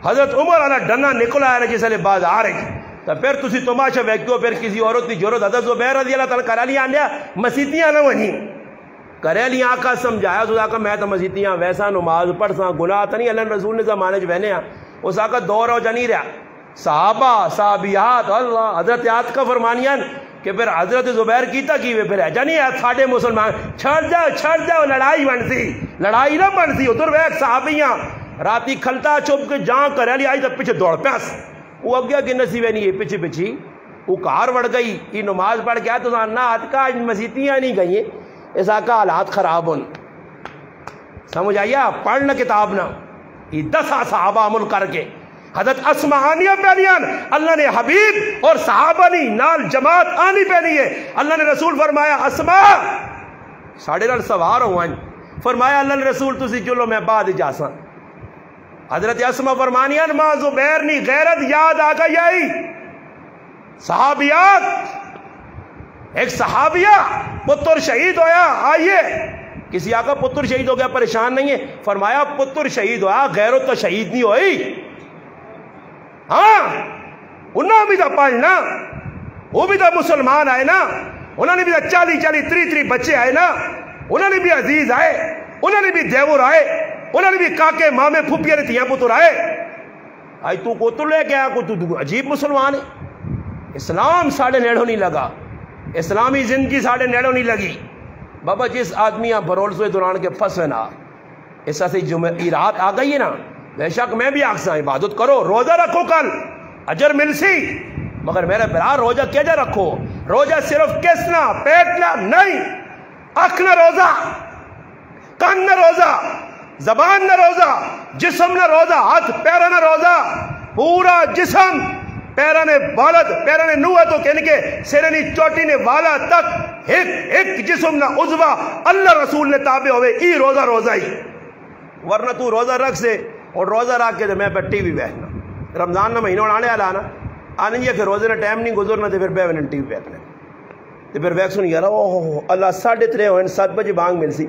حضرت عمر والا ڈنا نکل آیا نا جس ویلے بعد آ رہی تو پھر تسی تماشا ویکھو پھر کسی عورت کی ضرورت حضرت زبیر رضی اللہ تعالیٰ کرا لیا آنیا مسیتیاں نہ ونی کرے لیا آقا سمجھایا تو آقا میں تو مسیتیاں ویسا نماز پڑھ ساں گناہ تو نہیں اللہ رسول نے زمانے چ وہنے اس آقا دور ہو جا نہیں رہا صحابہ صحابیات اللہ حضرت عاتقہ فرمانیاں کہ پھر حضرت زبیر کیتا کی وے پھر ہے جا نہیں ہے ساڑھے مسلمان چھڑ جاؤ لڑائی بنسی لڑائی نہ بنسی ادھر ویک صحابیاں راتی کھلتا چھپ کے جان کرے لی آئی تو پیچھے دوڑ پیاس وہ اگیا کہ نصیبے نہیں ہے پیچھے وہ کار وڑ گئی یہ نماز پڑھ کے تو نہ عاتقہ مسیتیاں نہیں گئی ہیں اس آقا حالات خراب ہون سمجھ آئیا پڑھنا کتاب نہ یہ 10 صحابہ عمل کر کے حضرت اسماء آنیہ پہنیان اللہ نے حبیب اور صحابہ نہیں نال جماعت آنی پہنی ہے. اللہ نے رسول فرمایا اسماء ساڑھے نال سوار ہوئیں فرمایا اللہ نے رسول تسی چلو میں بعد جاساں. حضرت اسماء فرمانیان ماں زبیر نہیں غیرت یاد آ گئی آئی صحابیات ایک صحابیہ پتر شہید ہویا آئیے کسی آقا پتر شہید ہو گیا پریشان نہیں ہے فرمایا پتر شہید ہویا غیرت تو شہید نہیں ہوئی. ہاں انہوں بھی تو پڑھنا وہ بھی تو مسلمان آئے نا انہوں نے بھی تو 40 بچے آئے نا انہوں نے بھی عزیز آئے انہوں نے بھی دیور آئے انہوں نے بھی کاکے مامے پھوپھیاں نے تیاں پتر آئے آئی تو کو تو لے کے آیا کو تو عجیب مسلمان ہے. اسلام ساڑھے نیڑوں نہیں لگا اسلامی زندگی ساڑھے نیڑوں نہیں لگی بابا جس آدمیاں بھرول سوئے دوران کے پھنسے نا ایسا سے رات آ گئی ہے نا بے شک میں بھی آکساں عبادت کرو روزہ رکھو کل اجر مل سی مگر میرے برا روزہ کیا جا رکھو روزہ صرف کسنا پیٹنا نہیں آنکھ نہ روزہ کان نہ روزہ زبان نہ روزہ جسم نہ روزہ ہاتھ پیرا نہ روزہ پورا جسم پیرا نے والد پیرا نے نوہ تو کہنے کے سیرنی چوٹی نے والا تک ایک جسم نہ عضوہ اللہ رسول نے تابع ہوئے ای روزہ ہی ورنہ تو روزہ رکھ سے اور روزہ رکھ کے میں پہ ٹی وی بیٹھنا رمضان نہ مہینہ آنے والا آنا یہ کہ روزے نے ٹائم نہیں گزرنا تو پھر بے ون ٹی وی بیٹھنا تو پھر ویک سن یار اوہ اللہ 3:30 ہوئے 7 بجے بانگ مل سی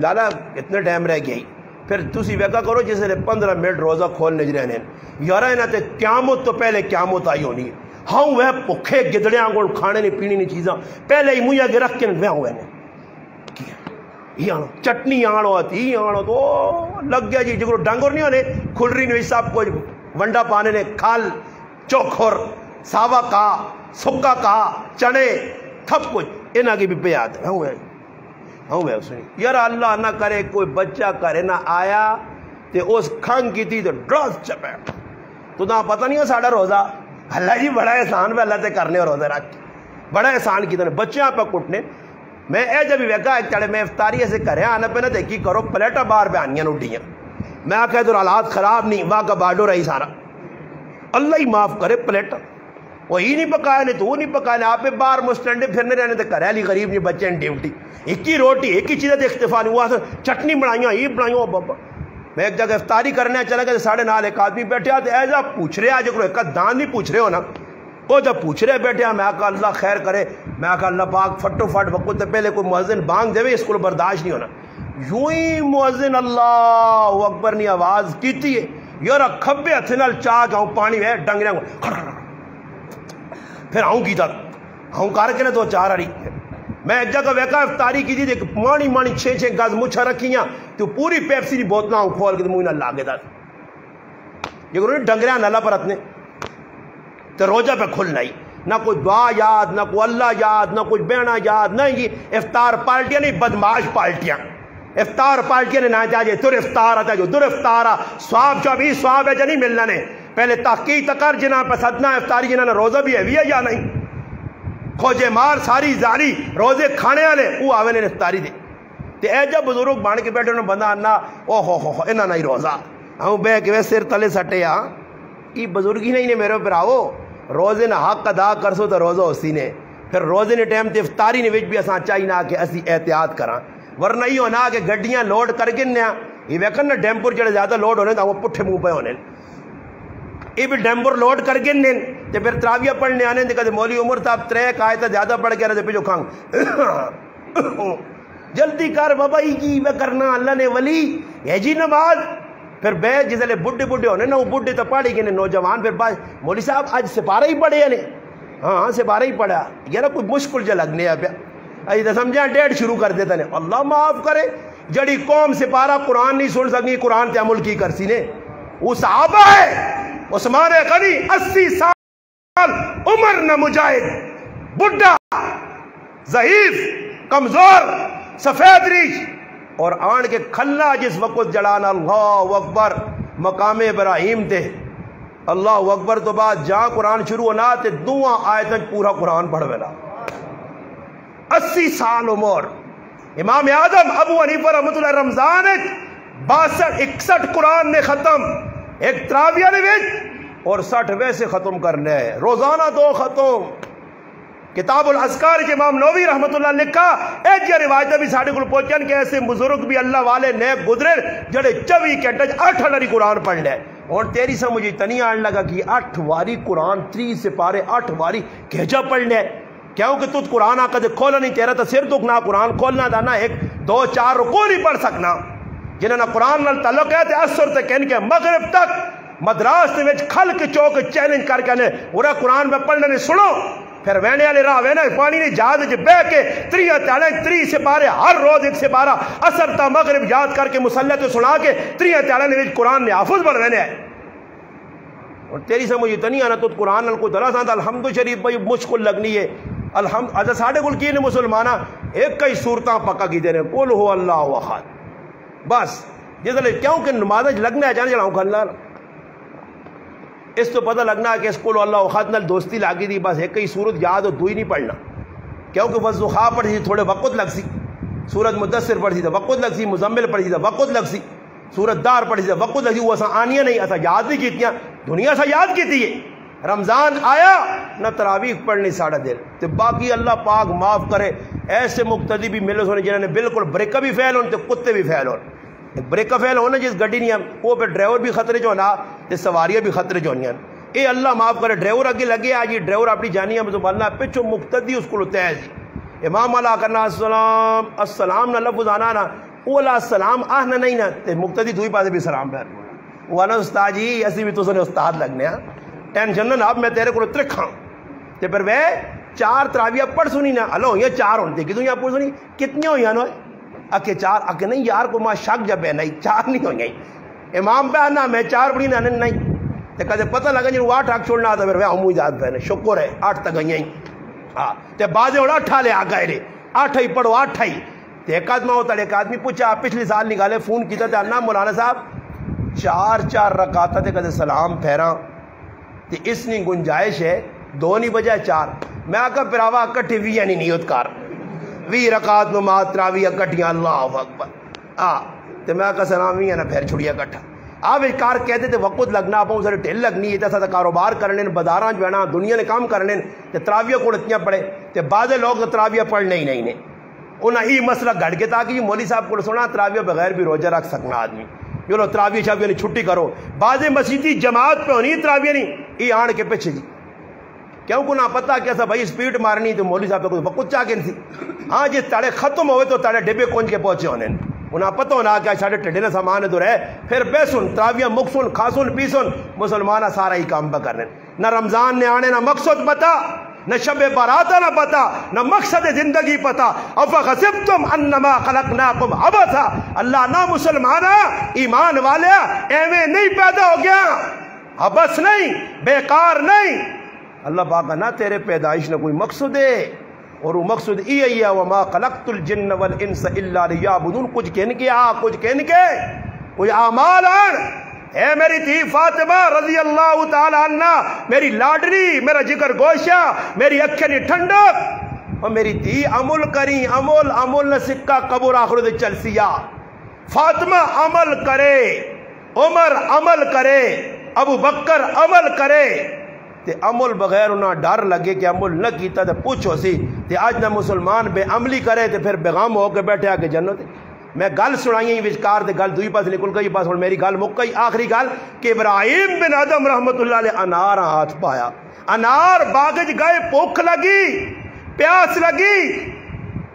لالا اتنے ٹائم رہ گیا ہی پھر تسی ویکا کرو جس نے 15 منٹ روزہ کھولنے جرہنے یار ہے نا تے قیامت تو پہلے قیامت آئی ہونی ہاں وہ پکھے گدڑیاں کو کھانے نہیں پینے نہیں چیزاں پہلے ہی منہ کے رکھ کے وہ ہوئے نے چٹنی آنو آتی آنو تو لگ گیا جی جو ڈنگر نہیں ہونے کھلری نہیں سب کو ونڈا پانے نے کھال چوکھر ساوا کا سکا کا چنے تھپ کچھ انہاں کی بھی پہ آتے ہوں ہوئے اس نے یار اللہ نہ کرے کوئی بچہ کرے نہ آیا تے اس کھنگ کی تھی تو ڈرس چپے تو نہ پتہ نہیں ہے ساڑھا روزہ اللہ جی بڑا احسان پہ اللہ تے کرنے اور روزہ رکھ بڑا احسان کی طرح بچیاں پہ کٹنے میں اے جب ویکا ایک چڑھے میں افطاری ایسے کرے آنا پہ نہ دیکھی کرو پلیٹا بار پہ آنیاں اٹھیاں میں آکھا ادھر حالات خراب نہیں واہ کا باڈو رہی سارا اللہ ہی معاف کرے پلیٹا وہ ہی نہیں پکایا نہیں تو وہ نہیں پکایا آپ پہ بار مسٹنڈے پھرنے رہنے تے کرے لی غریب نہیں بچے نے ڈیوٹی ایک ہی روٹی ایک ہی چیزیں اختفا نہیں ہوا چٹنی بنائیاں یہ بنائیاں بابا میں ایک جگہ افطاری کرنے چلا گیا ساڑھے نال ایک آدمی بیٹھے آتے ایسا پوچھ رہے آج ایک دان نہیں پوچھ رہے ہو نا وہ جب پوچھ رہے بیٹھے میں آقا اللہ خیر کرے میں آقا اللہ پاک فٹو فٹ وقت پہلے کوئی مؤذن بانگ دے اس کو برداشت نہیں ہونا یوں ہی مؤذن اللہ اکبر نے آواز کیتی ہے یار کھبے ہتھ نال چاہ کے پانی ہے ڈنگریاں پھر آؤں کی تک آؤں کر کے تو چار آ رہی میں ایک جگہ ویکا افطاری کی تھی مانی مانی 6 گز مچھا رکھیاں تو پوری پیپسی کی بوتلاں کھول کے منہ نہ لاگے دس یہ کرو ڈنگریاں نالا پر اتنے تو روزہ پہ کھلنا ہی نہ کوئی دعا یاد نہ کوئی اللہ یاد نہ کوئی بہنا یاد نہ یہ افطار پارٹیاں نہیں بدماش پارٹیاں افطار پارٹیاں نے نہ چاہیے تر افطار آتا جو در افطار آ سواب جو ابھی سواب ہے جو نہیں ملنا نے پہلے تحقیق تکر جنہ پہ صدنا افطاری جنہ نے روزہ بھی ہے یا نہیں کھوجے مار ساری زاری روزے کھانے والے وہ آوے نے افطاری دے تے اے جب بزرگ بان کے بیٹھے انہوں بندہ آنا او ہو انہاں نہیں روزہ ہوں بے کہ سر تلے سٹے ہاں یہ بزرگی نہیں نے میرے پر آو روزے نہ حق ادا کر سو تو روزہ اسی نے پھر روزے نے ٹائم تے افطاری نے وچ بھی اساں چاہیے نہ کہ اسی احتیاط کراں ورنہ ہی ہونا کہ گڈیاں لوڈ کر کے نیا یہ ویکن نا ڈیمپور جڑے زیادہ لوڈ ہونے تو وہ پٹھے منہ پہ ہونے یہ بھی ڈیمپور لوڈ کر کے نین تے پھر تراویہ پڑھنے آنے تے کہتے مولی عمر صاحب 3 آیت زیادہ پڑھ کے رہے پہ جو کھانگ جلدی کر بابا ہی کی وہ کرنا اللہ نے ولی یہ جی نماز پھر بے جسے بڈھے بڈھے ہونے نا وہ بڈھے تو پڑھ گئے نوجوان پھر بعد مولوی صاحب آج سپارہ ہی پڑھے نے ہاں سپارہ ہی پڑھا یہ نا کوئی مشکل جو لگنے پیا اجی تو سمجھا 1.5 شروع کر دیتا نے اللہ معاف کرے جڑی قوم سپارہ قرآن نہیں سن سکنی قرآن تے عمل کی کرسی نے وہ صحابہ ہے عثمان غنی 80 سال عمر نہ مجاہد بڈھا ضعیف کمزور سفید ریش اور آن کے کھلا جس وقت جڑانا اللہ اکبر مقام ابراہیم تے اللہ اکبر تو بعد جہاں قرآن شروع ہونا تے 2 آیتیں پورا قرآن پڑھ ویلا 80 سال عمر امام اعظم ابو حنیفہ رحمۃ اللہ رمضان 62-61 قرآن نے ختم ایک تراویہ نے وچ اور 60 ویسے ختم کرنے ہیں روزانہ 2 ختم کتاب الاذکار کے امام نووی رحمۃ اللہ نے لکھا ایک یہ روایتیں بھی ساڑھے کو پہنچن کہ ایسے بزرگ بھی اللہ والے نیک گزرے جڑے 24 گھنٹے 8 ہلری قرآن پڑھ لے اور تیری سے مجھے تنی آن لگا کہ 8 واری قرآن 3 سپارے 8 واری کہجا پڑھ لے کیونکہ تو قرآن آقا دے کھولا نہیں تیرا تو سر دکھ نہ قرآن کھولنا دا نہ 1 2 4 رکوع نہیں پڑھ سکنا جنہاں قرآن نال تعلق ہے تے اثر تے کہن کے مغرب تک مدراس دے وچ کھل کے چوک چیلنج کر کے نے اورا قرآن میں پڑھنے نے سنو پھر وینے والے راہ وینا پانی نے جہاز وچ بہ کے 3 تعالی 3 سپارے ہر روز 1 سپارہ اثر تا مغرب یاد کر کے مصلی تے سنا کے 3 تعالی نے وچ قرآن نے حافظ بن وینے اور تیری سمجھ اتنی آنا تو قرآن نال کو دلا سانتا الحمد شریف بھائی مشکل لگنی ہے الحمد اجا ساڈے کول کی نے مسلمانہ ایک کئی صورتاں پکا کی دے نے قل هو اللہ احد بس جس لئے کیوں کہ نماز لگنا ہے جانے چلاؤں کھلنا اس تو پتہ لگنا ہے کہ اس کو اللہ احد نال دوستی لاگی دی بس ایک ہی صورت یاد ہو دوئی نہیں پڑھنا کیونکہ والضحیٰ پڑھی تھی تھوڑے وقت لگ سی سورت مدثر پڑھی تھی وقت لگ سی مزمل پڑھی تھی وقت لگ سی سورت دار پڑھی تھی وقت لگ سی وہ اسا آنیاں نہیں اسا یاد نہیں کیتیاں دنیا سا یاد کیتی ہے رمضان آیا نہ تراویح پڑھنی ساڑھا دل تو باقی اللہ پاک معاف کرے ایسے مقتدی بھی ملے ہونے جنہوں نے بالکل بریکہ بھی فیل ہونے تو کتے بھی فیل ہونے بریکہ فیل ہونے جس گڈی نہیں ہے وہ پہ ڈرائیور بھی خطرے جو ہونا تے سواریاں بھی خطرے جو نہیں اے اللہ معاف کرے ڈرائیور اگے لگے آج یہ ڈرائیور اپنی جانی ہے تو اللہ پچھو مقتدی اس کو لتے ہے امام اللہ کرنا السلام السلام نہ لفظ آنا نا اولا السلام آہنا نہیں نا تے مقتدی دوئی پاسے بھی سلام پہر وہ آنا استاد جی ایسی بھی تو سنے استاد لگنے ہیں ٹینشن نہ اب میں تیرے کو ترکھاں تے پر وہ 4 تراویہ پڑھ سنی نا اللہ یہ 4 ہونے کتوں یہاں پڑھ سنی کتنی ہوئی آنو ہے اکے 4 اکے نہیں یار کو ماں شک جب ہے نہیں 4 نہیں ہوئی امام پہ آنا میں 4 پڑھی نا نہیں تے کہتے پتہ لگا جنہوں 8 آگ چھوڑنا آتا پھر وہ ہموں اجازت پہنے شکر ہے 8 تک گئی ہاں تے بازے اور 8 لے آگئے رے 8 ہی پڑھو 8 ہی تے ایک آدمی ہوتا ہے ایک آدمی پوچھا پچھلی سال نکالے فون کیتا تھا انا مولانا صاحب 4 رکعتاں تے کہتے سلام پھیراں تے اس نے گنجائش ہے 2 نہیں بجائے 4 میں آکا پراوا کٹھی وی یعنی نیت کر 20 رکعت نماز تراویح کٹیاں اللہ اکبر تے میں آکا سلام وی ہے نا پھر چھڑیا کٹھا آپ ایک کار کہتے تھے وقت لگنا آپ سارے ٹھل لگنی ہے جیسا کاروبار کرنے بازاراں جو ہے نا دنیا نے کام کرنے تے تراویح کو اتنیاں پڑھے تے بعض لوگ تراویح پڑھنے ہی نہیں نے انہاں ہی مسئلہ گھڑ کے تاکہ مولوی صاحب کو سنا تراویح بغیر بھی روزہ رکھ سکنا آدمی جو لو تراویح شاہ یعنی چھٹی کرو بعض مسجدی جماعت پہ ہونی تراویح نہیں یہ آن کے پیچھے جی کیوں کو نہ پتا کیسا بھائی سپیڈ مارنی تو مولوی صاحب کو وقت چاہ کے نہیں ہاں جی تاڑے ختم ہوئے تو تاڑے ڈبے کونج کے پہنچے ہونے انہیں پتہ ہونا کہ ساڑھے ٹھڈے نہ سامان ادھر ہے پھر بے سن تراویہ مکسن کھاسن پیسن مسلمان سارا ہی کام پہ کرنے نہ رمضان نے آنے نہ مقصد پتا نہ شب باراتا نہ پتا نہ مقصد زندگی پتا افغسبتم انما خلقناکم عبثا اللہ نہ مسلمانا ایمان والے ایویں نہیں پیدا ہو گیا عبث نہیں بیکار نہیں اللہ پاک نہ تیرے پیدائش نہ کوئی مقصد ہے اور وہ مقصد یہ ہے وما خلقت الجن والانس الا لیعبدون کچھ کہن کے کچھ اعمال آن اے میری تھی فاطمہ رضی اللہ تعالی عنہ میری لاڈلی میرا جگر گوشہ میری اکھیں نی ٹھنڈک اور میری تھی عمل کری عمل نہ سکہ قبر آخر دے چل سیا فاطمہ عمل کرے عمر عمل کرے ابو بکر عمل کرے تے عمل بغیر انہاں ڈر لگے کہ عمل نہ کیتا تے پوچھو سی تے آج نہ مسلمان بے عملی کرے تے پھر بیغام ہو کے بیٹھے آکے جنت میں گل سنائی ہیں وچکار تے گل دوئی پاس نکل گئی بس میری گل مک گئی آخری گل کہ ابراہیم بن ادم رحمت اللہ علیہ انار ہاتھ پایا انار باغج گئے بھوک لگی پیاس لگی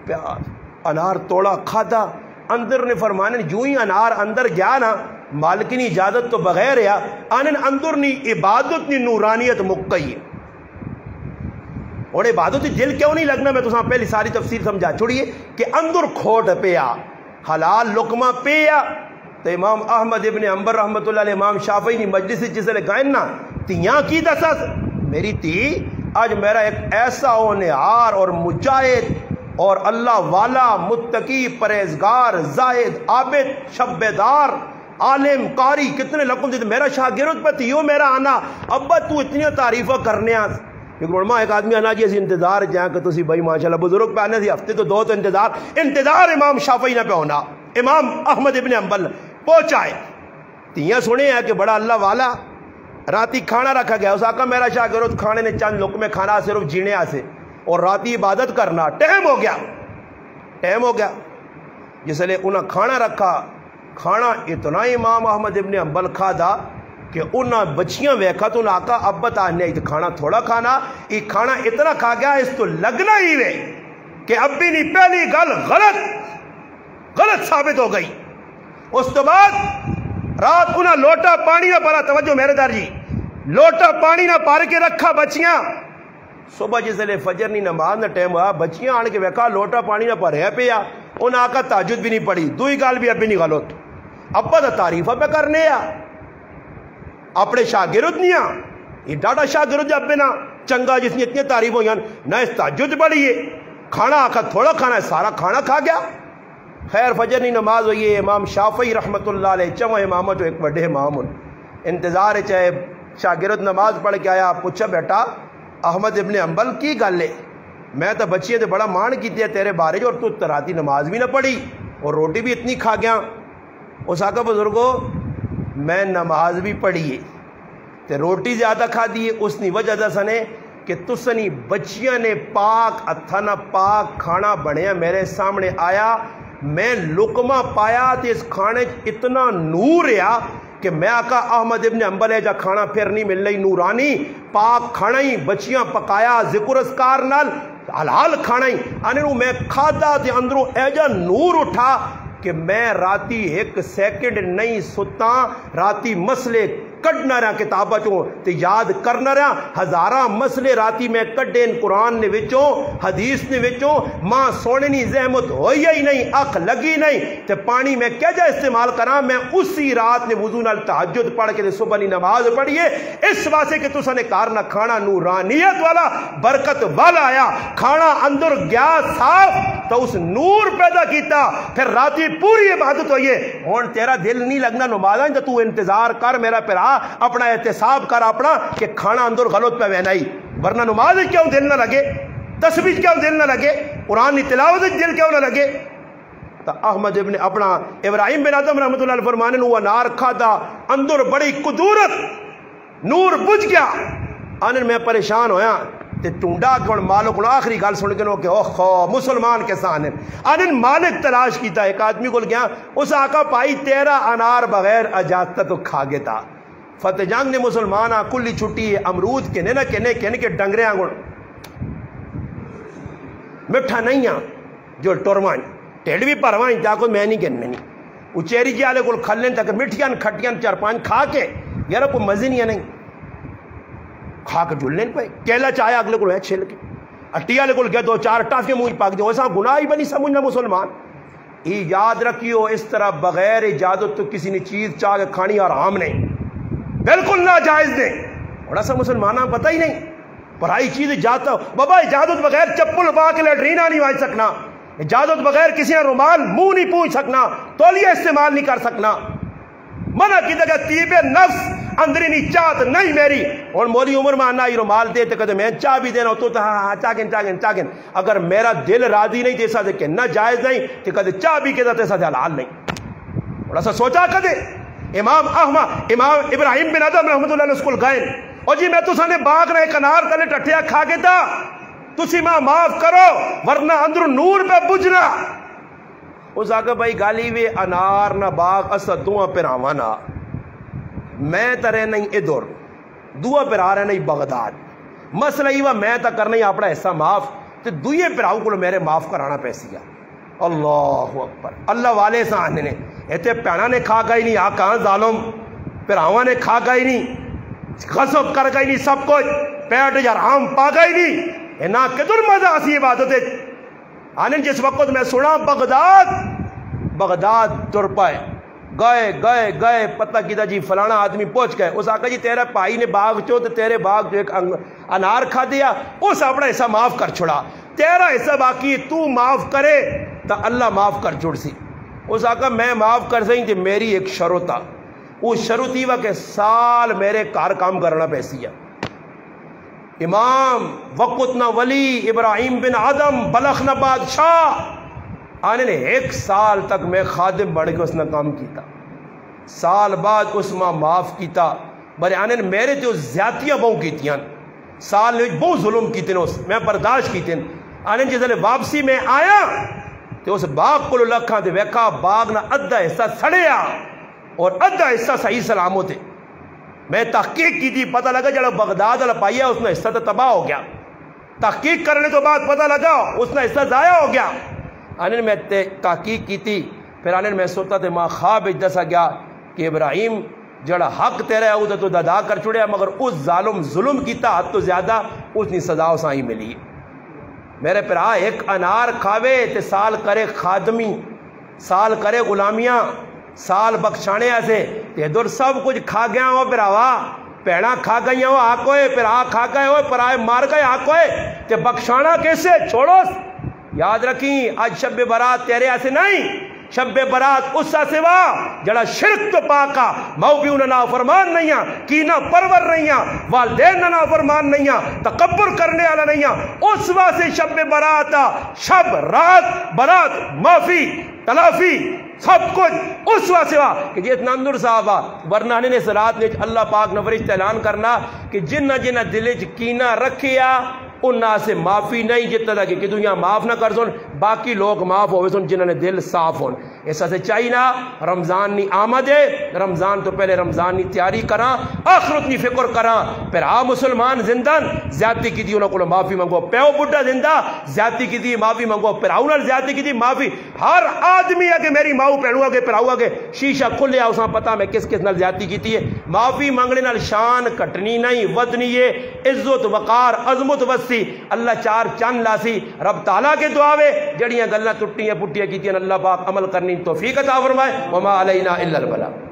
پیاس انار توڑا کھادا اندر نے فرمانے جو ہی انار اندر گیا نا مالکنی اجازت تو بغیر یا آنن اندر نی عبادت نی نورانیت مک گئی اور عبادت دل کیوں نہیں لگنا میں تو ساں پہلی ساری تفسیر سمجھا چھوڑیے کہ اندر کھوٹ پیا حلال لقمہ پیا تو امام احمد ابن حنبل رحمت اللہ علیہ امام شافعی نی مجلس جسے گائن نا تیاں کی دسس میری تی آج میرا ایک ایسا ہونہار اور مجاہد اور اللہ والا متقی پرہیزگار زاہد عابد شبیدار عالم قاری کتنے لقب دیتے میرا شاگرد پہ تیو میرا آنا ابا تو اتنی تعریفہ کرنے آس لیکن علماء ایک آدمی آنا جیسے انتظار جہاں کہ تسی بھائی ماشاءاللہ بزرگ پہ آنے تھی ہفتے تو دو تو انتظار امام شافعی نہ پہ ہونا امام احمد ابن حنبل پہنچائے تیاں سنے ہیں کہ بڑا اللہ والا راتی کھانا رکھا گیا اس آقا میرا شاگرد کھانے نے چند لقمے کھانا صرف جینے آسے اور راتی عبادت کرنا ٹائم ہو گیا جس لئے انہاں کھانا رکھا کھانا اتنا امام احمد ابن حنبل کھا دا کہ انہاں بچیاں ویکھا تو انہاں آقا اب بتانے کھانا تھوڑا کھانا یہ کھانا اتنا کھا گیا اس تو لگنا ہی وے کہ اب بھی نہیں پہلی گل غلط ثابت ہو گئی اس تو بعد رات انہاں لوٹا پانی نہ پارا توجہ میرے دار جی لوٹا پانی نہ پار کے رکھا بچیاں صبح جس لئے فجر نہیں نماز نہ ٹائم ہوا بچیاں آنے کے ویکھا لوٹا پانی نہ پارے پیا انہاں آقا تہجد بھی نہیں پڑھی دوئی گال بھی اب بھی نہیں غلط ابا دا تعریفہ پہ کرنے آ اپنے شاگرد نہیں آ یہ ڈاٹا شاگرد جب بھی نا چنگا جس نے اتنی تعریف ہوئی نہ اس تہجد پڑھی ہے کھانا آقا تھوڑا کھانا ہے سارا کھانا کھا گیا خیر فجر نہیں نماز ہوئی ہے امام شافعی رحمت اللہ علیہ چمہ امامت جو ایک بڑے امام انتظار ہے چاہے شاگرد نماز پڑھ کے آیا پوچھا بیٹا احمد ابن حنبل کی گل ہے میں تو بچیاں تے بڑا مان کیتی ہے تیرے بارے جو اور تو تراتی نماز بھی نہ پڑھی اور روٹی بھی اتنی کھا گیا اس آقا بزرگو میں نماز بھی پڑھی ہے تے روٹی زیادہ کھا دی ہے اس نی وجہ دا سنے کہ تسنی بچیاں نے پاک اتھنا پاک کھانا بڑھیا میرے سامنے آیا میں لقمہ پایا تے اس کھانے اتنا نور ہے کہ میں آقا احمد ابن حنبل ہے جا کھانا پھر نہیں مل رہی نورانی پاک کھانا ہی بچیاں پکایا ذکر اسکار نال حلال کھانا ہی آنے میں کھادا تے اندروں ایجا نور اٹھا کہ میں راتی ایک سیکنڈ نہیں ستا راتی مسئلے کڈنا رہا کتابہ چوں تے یاد کرنا رہا ہزارہ مسئلے راتی میں کڈین قرآن نے وچوں حدیث نے وچوں ماں سونے نہیں زحمت ہوئی ہی نہیں اکھ لگی نہیں تے پانی میں کیا جا استعمال کرا میں اسی رات نے وضو نال تہجد پڑھ کے صبح نی نماز پڑھیے اس واسطے کہ تسا نے کارنا کھانا نورانیت والا برکت والا آیا کھانا اندر گیا صاف تو اس نور پیدا کیتا پھر راتی پوری عبادت ہوئیے ہون تیرا دل نہیں لگنا نمازاں تو تو انتظار کر میرا پیرا اپنا احتساب کر اپنا کہ کھانا اندر غلط پہ وہنا ہی ورنہ نماز کیوں دل نہ لگے تسبیح کیوں دل نہ لگے قرآن کی تلاوت دل کیوں نہ لگے تو احمد ابن اپنا ابراہیم بن ادم رحمت اللہ علیہ فرمانے ہوا نار کھادا اندر بڑی قدورت نور بجھ گیا آنن میں پریشان ہویا تے ٹونڈا کہ مالک نے آخری گل سن کے کہ اوہ مسلمان کے سانے آنن مالک تلاش کیتا ایک آدمی کو گیا اس آقا پائی تیرا انار بغیر اجازت تو کھا گے تھا فتح جنگ نے مسلمان کلی چھٹی ہے امرود کے نہ کہنے کے ڈنگرے آنگڑ مٹھا نہیں جو ٹورمان ٹھڈ بھی پرواں تا کوئی میں نہیں کہنے نہیں اچیری جی والے کو کھلیں تک مٹھیاں کھٹیاں 4-5 کھا کے یار کوئی مزے نہیں ہے نہیں کھا کے جلنے پہ کیلا چاہے اگلے کو چھل کے اٹی والے کو گیا 2-4 ٹافیاں منہ پاک دے ویسا گناہ ہی بنی سمجھنا مسلمان. یہ یاد رکھیو اس طرح بغیر اجازت تو کسی نے چیز چاہ کے کھانی حرام نہیں, بالکل ناجائز نہیں. بڑا سا مسلمانوں پتہ ہی نہیں پرائی چیز اجازت بابا اجازت بغیر چپل پا کے لیٹرین نہیں آ سکنا, اجازت بغیر کسی نے رومال منہ نہیں پوچھ سکنا, تولیہ استعمال نہیں کر سکنا. منع کی جگہ طیب نفس اندرینی چاہت نہیں میری. اور مولی عمر میں آنا ہی رومال دے تو کہتے میں چاہ بھی دینا تو ہاں چاگن اگر میرا دل راضی نہیں تیسا سے کہنا جائز نہیں تو کہتے چاہ بھی کہتا تیسا سے حلال نہیں. بڑا سا سوچا کہتے امام ابراہیم بن ادم رحمت اللہ علیہ اسکول گئے اور جی میں تو سانے باغ رہے کنار تلے ٹٹیا کھا کے تا تسی ماں معاف کرو ورنہ اندر نور پہ بجنا. اس آگے بھائی گالی وے انار نہ باغ اسا دعا پر آوانا میں ترے نہیں ادھر دعا پر آ رہے نہیں بغداد مسئلہ ہی وہ میں تا کرنا ہی اپنا ایسا معاف تو دوئے پر آؤں کو میرے معاف کرانا پیسیا. اللہ اکبر. اللہ والے سانے نے ایتے پیڑا نے کھا گئی نہیں آکاں ظالم پراواں نے کھا گئی نہیں غصب کر گئی نہیں سب کچھ پیٹ جرام پا گئی نہیں نہ کدر مزہ اسی عبادت آنے. جس وقت میں سنا بغداد تر پائے گئے پتہ کیتا جی فلانا آدمی پہنچ گئے. اس آقا جی تیرے بھائی نے باغ چو تو تیرے باغ جو ایک انار کھا دیا اس اپنا حصہ معاف کر چھڑا, تیرا حصہ باقی تو معاف کرے تو اللہ معاف کر چھوڑ سی. اس آقا میں معاف کر سکیں کہ میری ایک شروط تھا, وہ شروط ہی وہ کہ سال میرے کار کام کرنا پیسی ہے. امام وقتنا ولی ابراہیم بن آدم بلخ نہ بادشاہ آنے نے 1 سال تک میں خادم بڑھ کے اس نے کام کیتا. سال بعد اس ماں معاف کیتا بڑے آنے نے میرے تو زیادتیاں بہو کیتیاں سال نے بہت ظلم کیتے میں برداشت کیتے آنے جس لئے واپسی میں آیا تو اس باغ کو لکھاں دے ویکھا باغ نہ ادھا حصہ سڑیا اور ادھا حصہ صحیح سلامت ہے. میں تحقیق کی تھی پتہ لگا جڑا بغداد والا پایا اس نے حصہ تو تباہ ہو گیا. تحقیق کرنے تو بعد پتہ لگا اس نے حصہ ضائع ہو گیا. آنے میں تحقیق کی تھی پھر آنے میں سوتا تھے ماں خواب دسا گیا کہ ابراہیم جڑا حق تیرا ہے وہ تو ادا کر چھوڑیا مگر اس ظلم کیتا حد تو زیادہ اس نے سزا اسائی ملی. میرے پھر ایک انار کھاوے تے سال کرے خادمی سال کرے غلامیاں سال بخشانے ایسے تے دور سب کچھ کھا گیا ہو پھر آوا پیڑا کھا گئی ہو آ کوئے پھر آ کھا گئے ہو پھر آئے مار گئے آ کوئے تے بخشانا کیسے چھوڑو. یاد رکھیں آج شب برات تیرے ایسے نہیں, شب برات اس سے سوا جڑا شرک تو پاکا موبیوں نہ فرمان نہیں کینا پرور نہیں والدین نہ فرمان نہیں تکبر کرنے والا نہیں اس واسطے شب برات شب رات برات معافی تلافی سب کچھ اس واسطے کہ جیت ناندر صاحب ورنہ نے اس رات نے اللہ پاک نے فرشتہ اعلان کرنا کہ جنہ دل چ کینا رکھیا انہاں سے معافی نہیں جتنا تھا کہ دنیا معاف نہ کر سن باقی لوگ معاف ہوئے سن جنہوں نے دل صاف ہون. ایسا سے چاہینا رمضان نی آمد ہے رمضان تو پہلے رمضان نی تیاری کراں آخرت نی فکر کراں پھر مسلمان زندان زیادتی کی تھی انہوں کو معافی منگو پیو بڑھا زندہ زیادتی کی تھی معافی منگو پھر آؤں زیادتی کی تھی معافی. ہر آدمی ہے کہ میری ماؤ پہنوں گے پھر آؤں گے شیشہ کھلے آؤ ساں پتہ میں کس نال زیادتی کی تھی ہے. معافی منگنے نال شان کٹنی نہیں ودنی ہے عزت وقار عظمت وسی اللہ 4 چند لاسی. رب تعالیٰ کے دعاوے جڑیاں گلہ ٹٹیاں پٹیاں کیتیاں اللہ پاک عمل کرنی توفیق عطا فرمائے. وما علینا الا البلاغ.